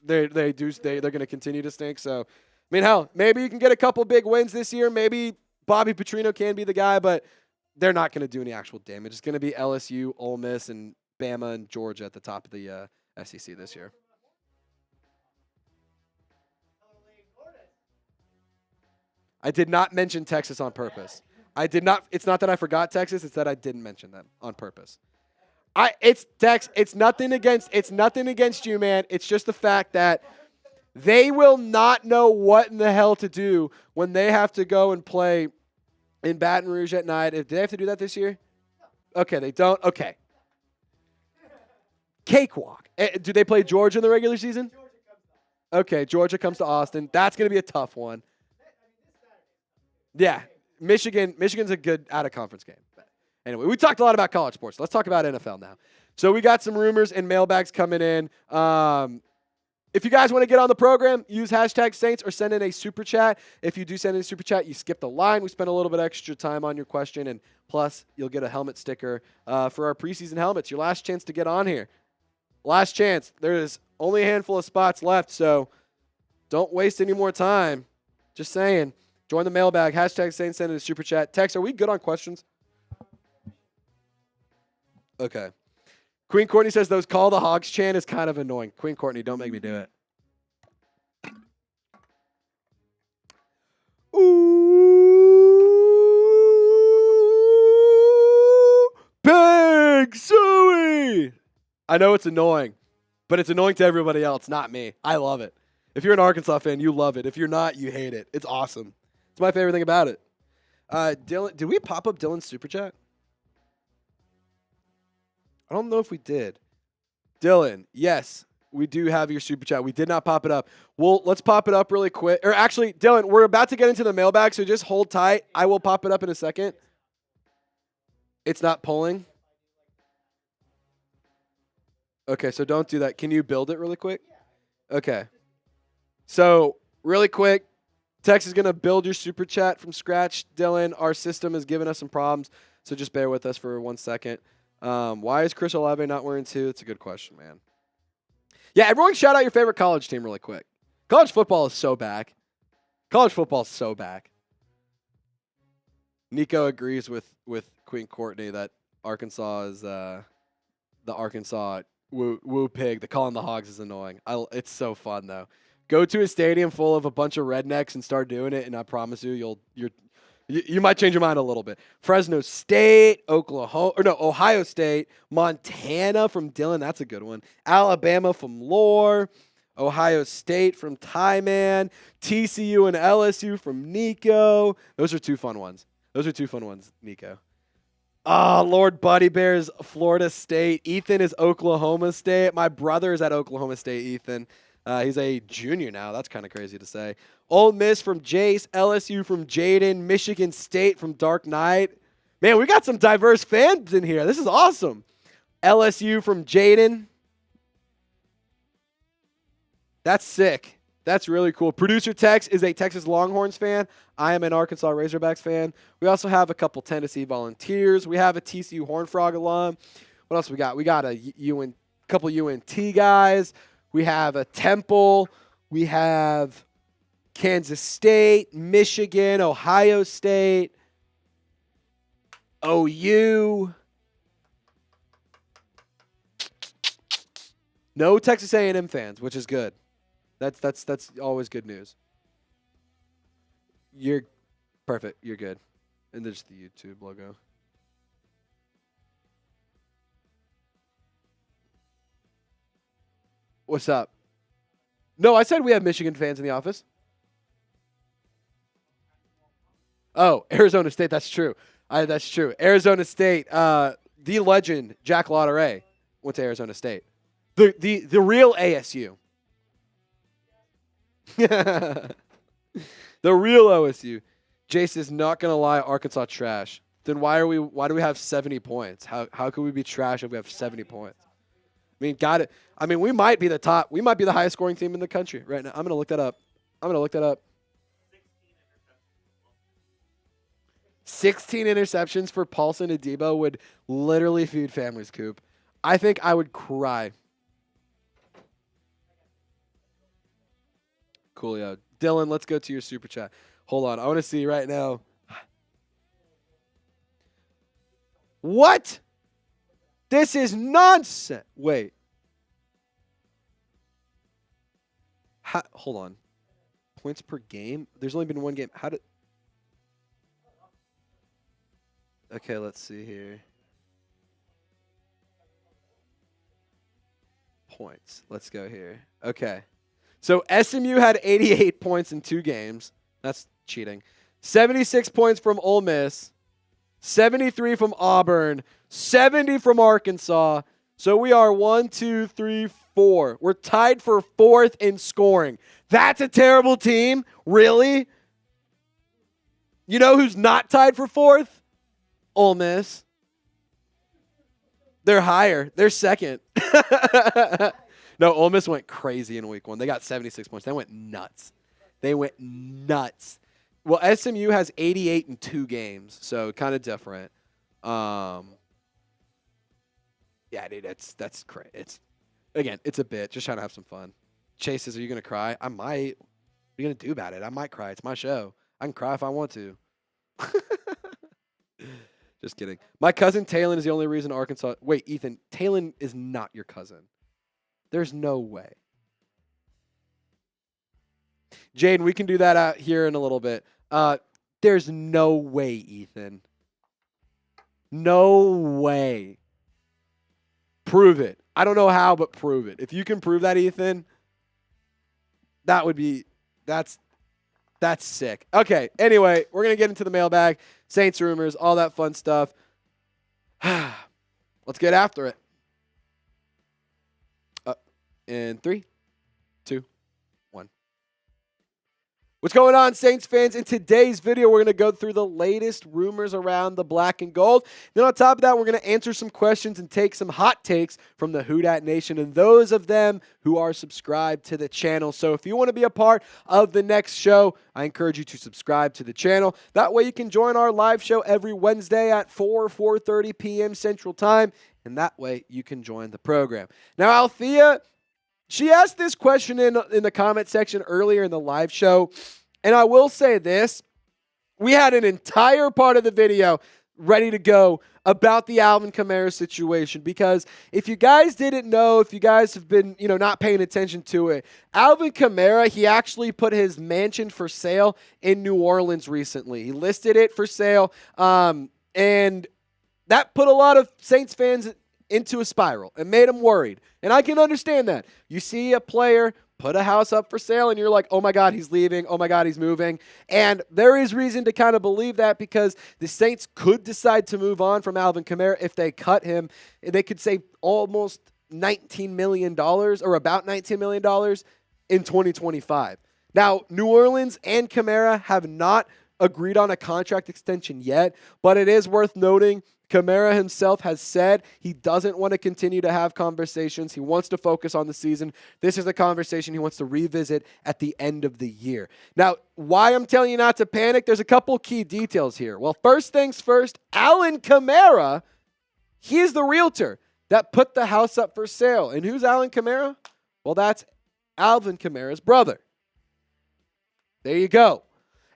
they're going to continue to stink. So, hell, maybe you can get a couple big wins this year. Maybe Bobby Petrino can be the guy, but they're not going to do any actual damage. It's going to be LSU, Ole Miss, and Bama and Georgia at the top of the SEC this year. I did not mention Texas on purpose. I did not. It's not that I forgot Texas. It's that I didn't mention them on purpose. It's Tex. It's nothing against you, man. It's just the fact that they will not know what in the hell to do when they have to go and play in Baton Rouge at night. Did they have to do that this year? Okay, they don't. Okay. Cakewalk. Do they play Georgia in the regular season? Okay, Georgia comes to Austin. That's going to be a tough one. Yeah, Michigan's a good out-of-conference game. Anyway, we talked a lot about college sports. Let's talk about NFL now. So we got some rumors and mailbags coming in. If you guys want to get on the program, use hashtag Saints or send in a super chat. If you do send in a super chat, you skip the line. We spend a little bit extra time on your question, and plus you'll get a helmet sticker for our preseason helmets. Your last chance to get on here. Last chance. There's only a handful of spots left, so don't waste any more time. Just saying. Join the mailbag. Hashtag Saints, send in a super chat. Tex, are we good on questions? Okay. Queen Courtney says those call the Hogs chant is kind of annoying. Queen Courtney, don't make me do it. Ooh, Big Suey. I know it's annoying, but it's annoying to everybody else, not me. I love it. If you're an Arkansas fan, you love it. If you're not, you hate it. It's awesome. It's my favorite thing about it. Dylan, did we pop up Dylan's super chat? I don't know if we did. Dylan, yes, we do have your super chat. We did not pop it up. Well, let's pop it up really quick. Or actually, Dylan, we're about to get into the mailbag, so just hold tight. I will pop it up in a second. It's not pulling. Okay, so don't do that. Can you build it really quick? Okay. So, really quick, Tex is going to build your super chat from scratch. Dylan, our system has given us some problems, so just bear with us for 1 second. Why is Chris Olave not wearing 2? It's a good question, man. Yeah, everyone shout out your favorite college team really quick. College football is so back. College football is so back. Nico agrees with Queen Courtney that Arkansas is the Arkansas woo pig. The calling the Hogs is annoying. It's so fun though. Go to a stadium full of a bunch of rednecks and start doing it, and I promise you, you might change your mind a little bit. Fresno State, Ohio State, Montana from Dylan. That's a good one. Alabama from Lore. Ohio State from Tyman. TCU and LSU from Nico. Those are two fun ones. Nico. Lord Buddy Bears, Florida State. Ethan is Oklahoma State. My brother is at Oklahoma State, Ethan. He's a junior now. That's kind of crazy to say. Ole Miss from Jace. LSU from Jaden. Michigan State from Dark Knight. Man, we got some diverse fans in here. This is awesome. LSU from Jaden. That's sick. That's really cool. Producer Tex is a Texas Longhorns fan. I am an Arkansas Razorbacks fan. We also have a couple Tennessee Volunteers. We have a TCU Horned Frog alum. What else we got? We got a couple UNT guys. We have a Temple. We have Kansas State, Michigan, Ohio State, OU. No Texas A&M fans, which is good. That's always good news. You're perfect. You're good. And there's the YouTube logo. What's up? No, I said we have Michigan fans in the office. Oh, Arizona State. That's true. That's true. Arizona State. The legend Jack Lotteray went to Arizona State. The real ASU. The real OSU. Jace is not gonna lie. Arkansas trash. Then why do we have 70 points? How could we be trash if we have 70 points? I mean, got it. I mean, we might be the top. We might be the highest scoring team in the country right now. I'm gonna look that up. 16 interceptions for Paulson and Debo would literally feed families, Coop. I think I would cry. Coolio. Dylan, let's go to your super chat. Hold on. I want to see right now. What? This is nonsense. Wait. Hold on. Points per game? There's only been one game. Okay, let's see here. Points. Let's go here. Okay. So SMU had 88 points in 2 games. That's cheating. 76 points from Ole Miss. 73 from Auburn. 70 from Arkansas. So we are 1, 2, 3, 4. We're tied for 4th in scoring. That's a terrible team? Really? You know who's not tied for 4th? Ole Miss. They're higher. They're 2nd. No, Ole Miss went crazy in week 1. They got 76 points. They went nuts. Well, SMU has 88 in 2 games, so kind of different. Yeah, dude, that's crazy. It's a bit. Just trying to have some fun. Chase says, are you going to cry? I might. What are you going to do about it? I might cry. It's my show. I can cry if I want to. Just kidding. My cousin Taylan is the only reason Arkansas. Wait, Ethan, Taylan is not your cousin. There's no way. Jaden, we can do that out here in a little bit. There's no way, Ethan. No way. Prove it. I don't know how, but prove it. If you can prove that, Ethan, that's sick. Okay, anyway, we're going to get into the mailbag, Saints rumors, all that fun stuff. Let's get after it. In 3, 2, 1. What's going on, Saints fans? In today's video, we're going to go through the latest rumors around the black and gold. Then on top of that, we're going to answer some questions and take some hot takes from the Who Dat Nation and those of them who are subscribed to the channel. So if you want to be a part of the next show, I encourage you to subscribe to the channel. That way you can join our live show every Wednesday at 4:30 p.m. Central Time, and that way you can join the program. Now, Althea, she asked this question in the comment section earlier in the live show, and I will say this. We had an entire part of the video ready to go about the Alvin Kamara situation because if you guys didn't know, if you guys have been, not paying attention to it, Alvin Kamara, he actually put his mansion for sale in New Orleans recently. He listed it for sale, and that put a lot of Saints fans into a spiral and made them worried. And I can understand that. You see a player put a house up for sale and you're like, oh my God, he's leaving. Oh my God, he's moving. And there is reason to kind of believe that because the Saints could decide to move on from Alvin Kamara if they cut him. They could save almost $19 million or about $19 million in 2025. Now, New Orleans and Kamara have not agreed on a contract extension yet, but it is worth noting Kamara himself has said he doesn't want to continue to have conversations. He wants to focus on the season. This is a conversation he wants to revisit at the end of the year. Now, why I'm telling you not to panic, there's a couple key details here. Well, first things first, Alvin Kamara, he's the realtor that put the house up for sale. And who's Alvin Kamara? Well, that's Alvin Kamara's brother. There you go.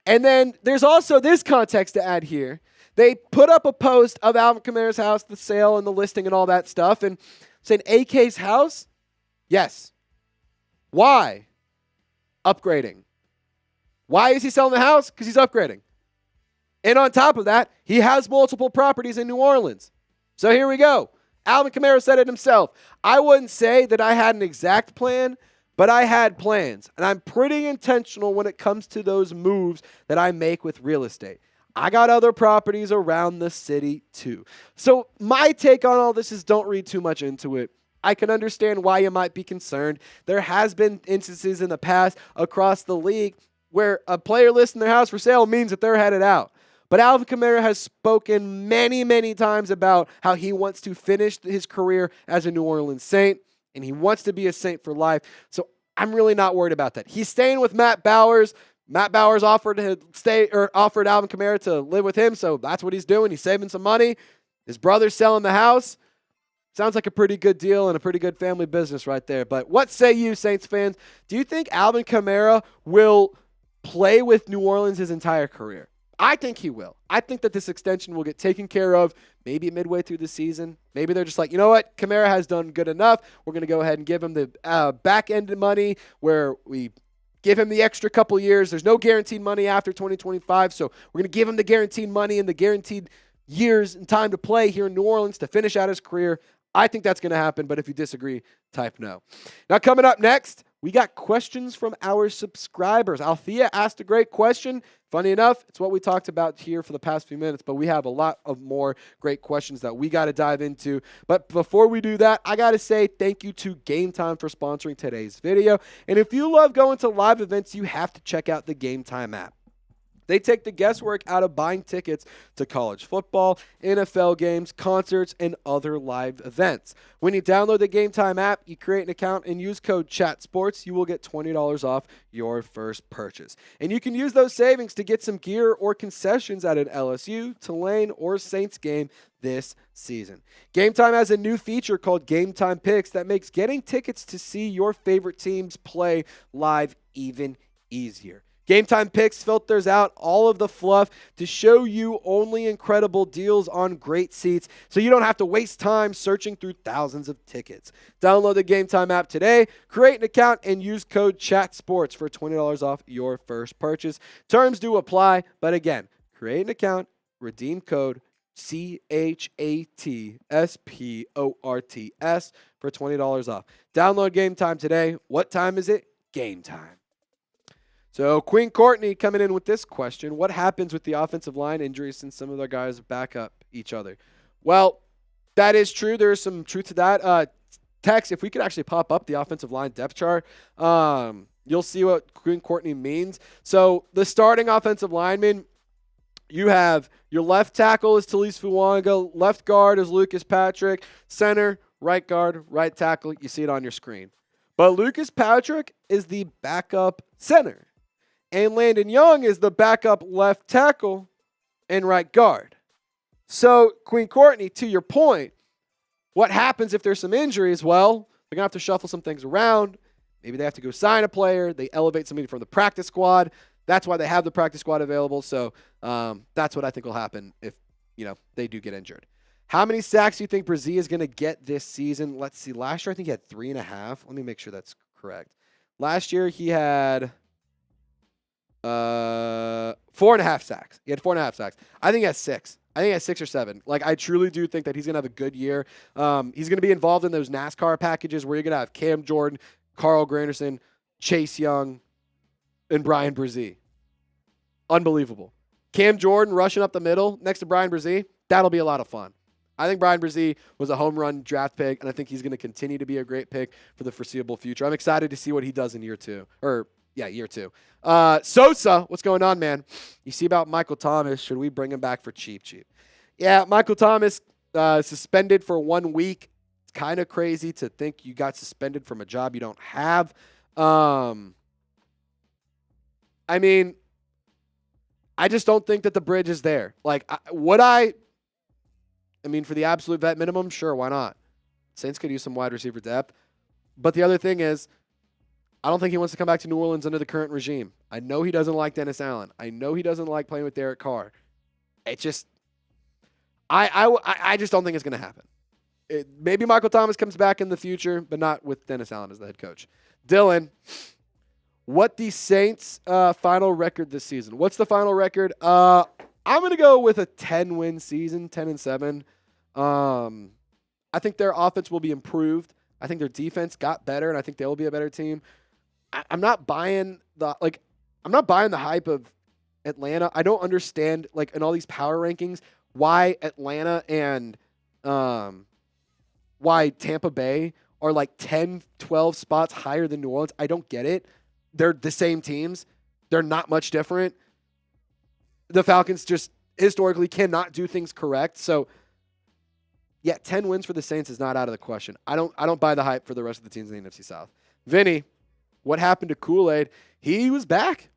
And then there's also this context to add here. They put up a post of Alvin Kamara's house, the sale and the listing and all that stuff, and saying AK's house? Yes. Why? Upgrading. Why is he selling the house? Because he's upgrading. And on top of that, he has multiple properties in New Orleans. So here we go. Alvin Kamara said it himself. I wouldn't say that I had an exact plan, but I had plans. And I'm pretty intentional when it comes to those moves that I make with real estate. I got other properties around the city too. So my take on all this is don't read too much into it. I can understand why you might be concerned. There has been instances in the past across the league where a player listing their house for sale means that they're headed out. But Alvin Kamara has spoken many, many times about how he wants to finish his career as a New Orleans Saint, and he wants to be a Saint for life. So I'm really not worried about that. He's staying with Matt Bowers. Matt Bowers offered Alvin Kamara to live with him, so that's what he's doing. He's saving some money. His brother's selling the house. Sounds like a pretty good deal and a pretty good family business right there. But what say you, Saints fans? Do you think Alvin Kamara will play with New Orleans his entire career? I think he will. I think that this extension will get taken care of maybe midway through the season. Maybe they're just like, you know what? Kamara has done good enough. We're going to go ahead and give him the back-end money where we give him the extra couple years. There's no guaranteed money after 2025, so we're going to give him the guaranteed money and the guaranteed years and time to play here in New Orleans to finish out his career. I think that's going to happen, but if you disagree, type no. Now, coming up next, we got questions from our subscribers. Althea asked a great question. Funny enough, it's what we talked about here for the past few minutes, but we have a lot of more great questions that we got to dive into. But before we do that, I got to say thank you to Game Time for sponsoring today's video. And if you love going to live events, you have to check out the Game Time app. They take the guesswork out of buying tickets to college football, NFL games, concerts, and other live events. When you download the Game Time app, you create an account and use code CHATSPORTS, you will get $20 off your first purchase. And you can use those savings to get some gear or concessions at an LSU, Tulane, or Saints game this season. Game Time has a new feature called Game Time Picks that makes getting tickets to see your favorite teams play live even easier. Game Time Picks filters out all of the fluff to show you only incredible deals on great seats so you don't have to waste time searching through thousands of tickets. Download the Game Time app today, create an account, and use code CHATSPORTS for $20 off your first purchase. Terms do apply, but again, create an account, redeem code CHATSPORTS for $20 off. Download Game Time today. What time is it? Game time. So Queen Courtney coming in with this question. What happens with the offensive line injuries since some of their guys back up each other? Well, that is true. There is some truth to that. Tex, if we could actually pop up the offensive line depth chart, you'll see what Queen Courtney means. So the starting offensive lineman, you have your left tackle is Talise Fuanga, left guard is Lucas Patrick, center, right guard, right tackle. You see it on your screen. But Lucas Patrick is the backup center. And Landon Young is the backup left tackle and right guard. So, Queen Courtney, to your point, what happens if there's some injuries? Well, they're going to have to shuffle some things around. Maybe they have to go sign a player. They elevate somebody from the practice squad. That's why they have the practice squad available. So, that's what I think will happen if, they do get injured. How many sacks do you think Brzee is going to get this season? Let's see. Last year, I think he had 3.5. Let me make sure that's correct. Last year, he had 4.5 sacks. He had 4.5 sacks. I think he has 6. I think he has 6 or 7. Like, I truly do think that he's going to have a good year. He's going to be involved in those NASCAR packages where you're going to have Cam Jordan, Carl Granderson, Chase Young, and Brian Brzee. Unbelievable. Cam Jordan rushing up the middle next to Brian Brzee. That'll be a lot of fun. I think Brian Brzee was a home run draft pick, and I think he's going to continue to be a great pick for the foreseeable future. I'm excited to see what he does in year 2. Year 2. Sosa, what's going on, man? You see about Michael Thomas. Should we bring him back for cheap? Yeah, Michael Thomas suspended for 1 week. It's kind of crazy to think you got suspended from a job you don't have. I mean, I just don't think that the bridge is there. Like, for the absolute vet minimum, sure, why not? Saints could use some wide receiver depth. But the other thing is, I don't think he wants to come back to New Orleans under the current regime. I know he doesn't like Dennis Allen. I know he doesn't like playing with Derek Carr. It just, I just don't think it's going to happen. Maybe Michael Thomas comes back in the future, but not with Dennis Allen as the head coach. Dylan, what the Saints' final record this season? What's the final record? I'm going to go with a 10-win season, 10-7. I think their offense will be improved. I think their defense got better, and I think they will be a better team. I'm not buying the hype of Atlanta. I don't understand, like, in all these power rankings, why Atlanta and why Tampa Bay are like 10, 12 spots higher than New Orleans. I don't get it. They're the same teams. They're not much different. The Falcons just historically cannot do things correct. So, yeah, 10 wins for the Saints is not out of the question. I don't buy the hype for the rest of the teams in the NFC South. Vinny, what happened to Kool-Aid? He was back.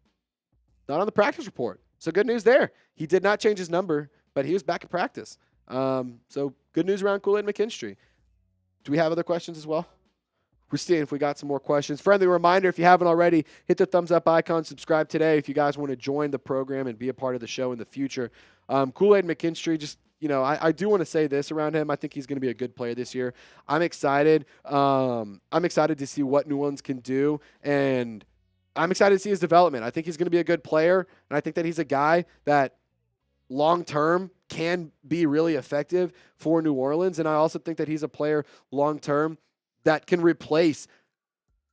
Not on the practice report. So good news there. He did not change his number, but he was back at practice. So good news around Kool-Aid McKinstry. Do we have other questions as well? We're seeing if we got some more questions. Friendly reminder, if you haven't already, hit the thumbs up icon, subscribe today if you guys want to join the program and be a part of the show in the future. Kool-Aid McKinstry, just, I do want to say this around him. I think he's going to be a good player this year. I'm excited. I'm excited to see what New Orleans can do, and I'm excited to see his development. I think he's going to be a good player, and I think that he's a guy that long-term can be really effective for New Orleans. And I also think that he's a player long-term that can replace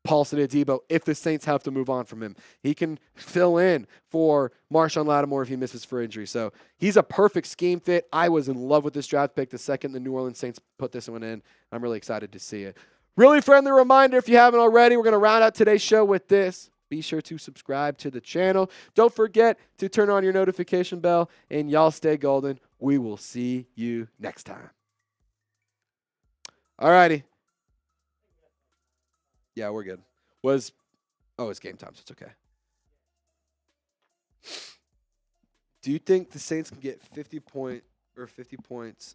Paulson Adebo if the Saints have to move on from him. He can fill in for Marshon Lattimore if he misses for injury. So he's a perfect scheme fit. I was in love with this draft pick the second the New Orleans Saints put this one in. I'm really excited to see it. Really friendly reminder, if you haven't already, we're going to round out today's show with this. Be sure to subscribe to the channel. Don't forget to turn on your notification bell, and y'all stay golden. We will see you next time. All righty. Yeah, we're good. It's game time, so it's okay. Do you think the Saints can get 50 points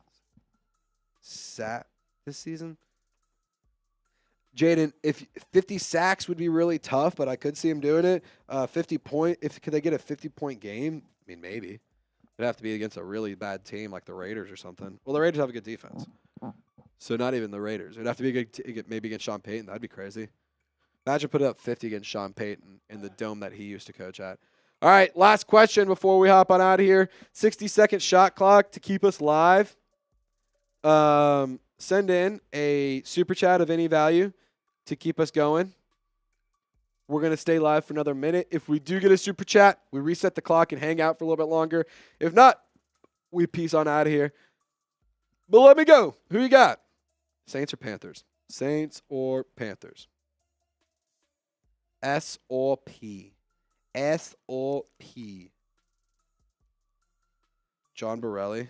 sat this season? Jaden, if 50 sacks would be really tough, but I could see him doing it. Could they get a 50-point game? I mean, maybe. It'd have to be against a really bad team like the Raiders or something. Well, the Raiders have a good defense. So not even the Raiders. It'd have to be maybe against Sean Payton. That'd be crazy. Imagine putting up 50 against Sean Payton in the dome that he used to coach at. All right, last question before we hop on out of here. 60-second shot clock to keep us live. Send in a super chat of any value to keep us going. We're going to stay live for another minute. If we do get a super chat, we reset the clock and hang out for a little bit longer. If not, we peace on out of here. But let me go. Who you got? Saints or Panthers? Saints or Panthers? S or P? S or P? John Borelli.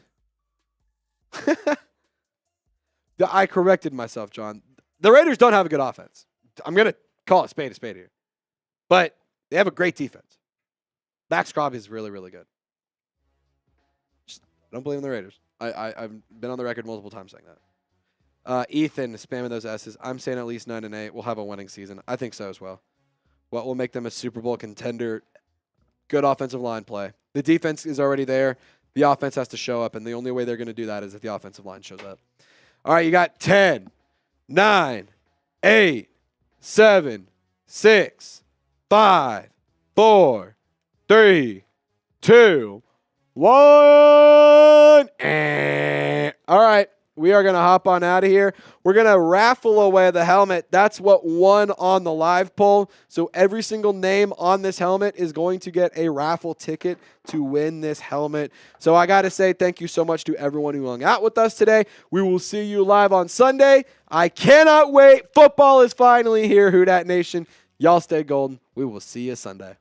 I corrected myself, John. The Raiders don't have a good offense. I'm going to call it a spade here. But they have a great defense. Max Crosby is really, really good. Just don't believe in the Raiders. I've been on the record multiple times saying that. Ethan is spamming those S's. I'm saying at least 9-8. We'll have a winning season. I think so as well. What will make them a Super Bowl contender? Good offensive line play. The defense is already there. The offense has to show up, and the only way they're going to do that is if the offensive line shows up. All right, you got 10, 9, 8, 7, 6, 5, 4, 3, 2, 1. All right, we are going to hop on out of here. We're going to raffle away the helmet. That's what won on the live poll. So every single name on this helmet is going to get a raffle ticket to win this helmet. So I got to say thank you so much to everyone who hung out with us today. We will see you live on Sunday. I cannot wait. Football is finally here, Who Dat Nation. Y'all stay golden. We will see you Sunday.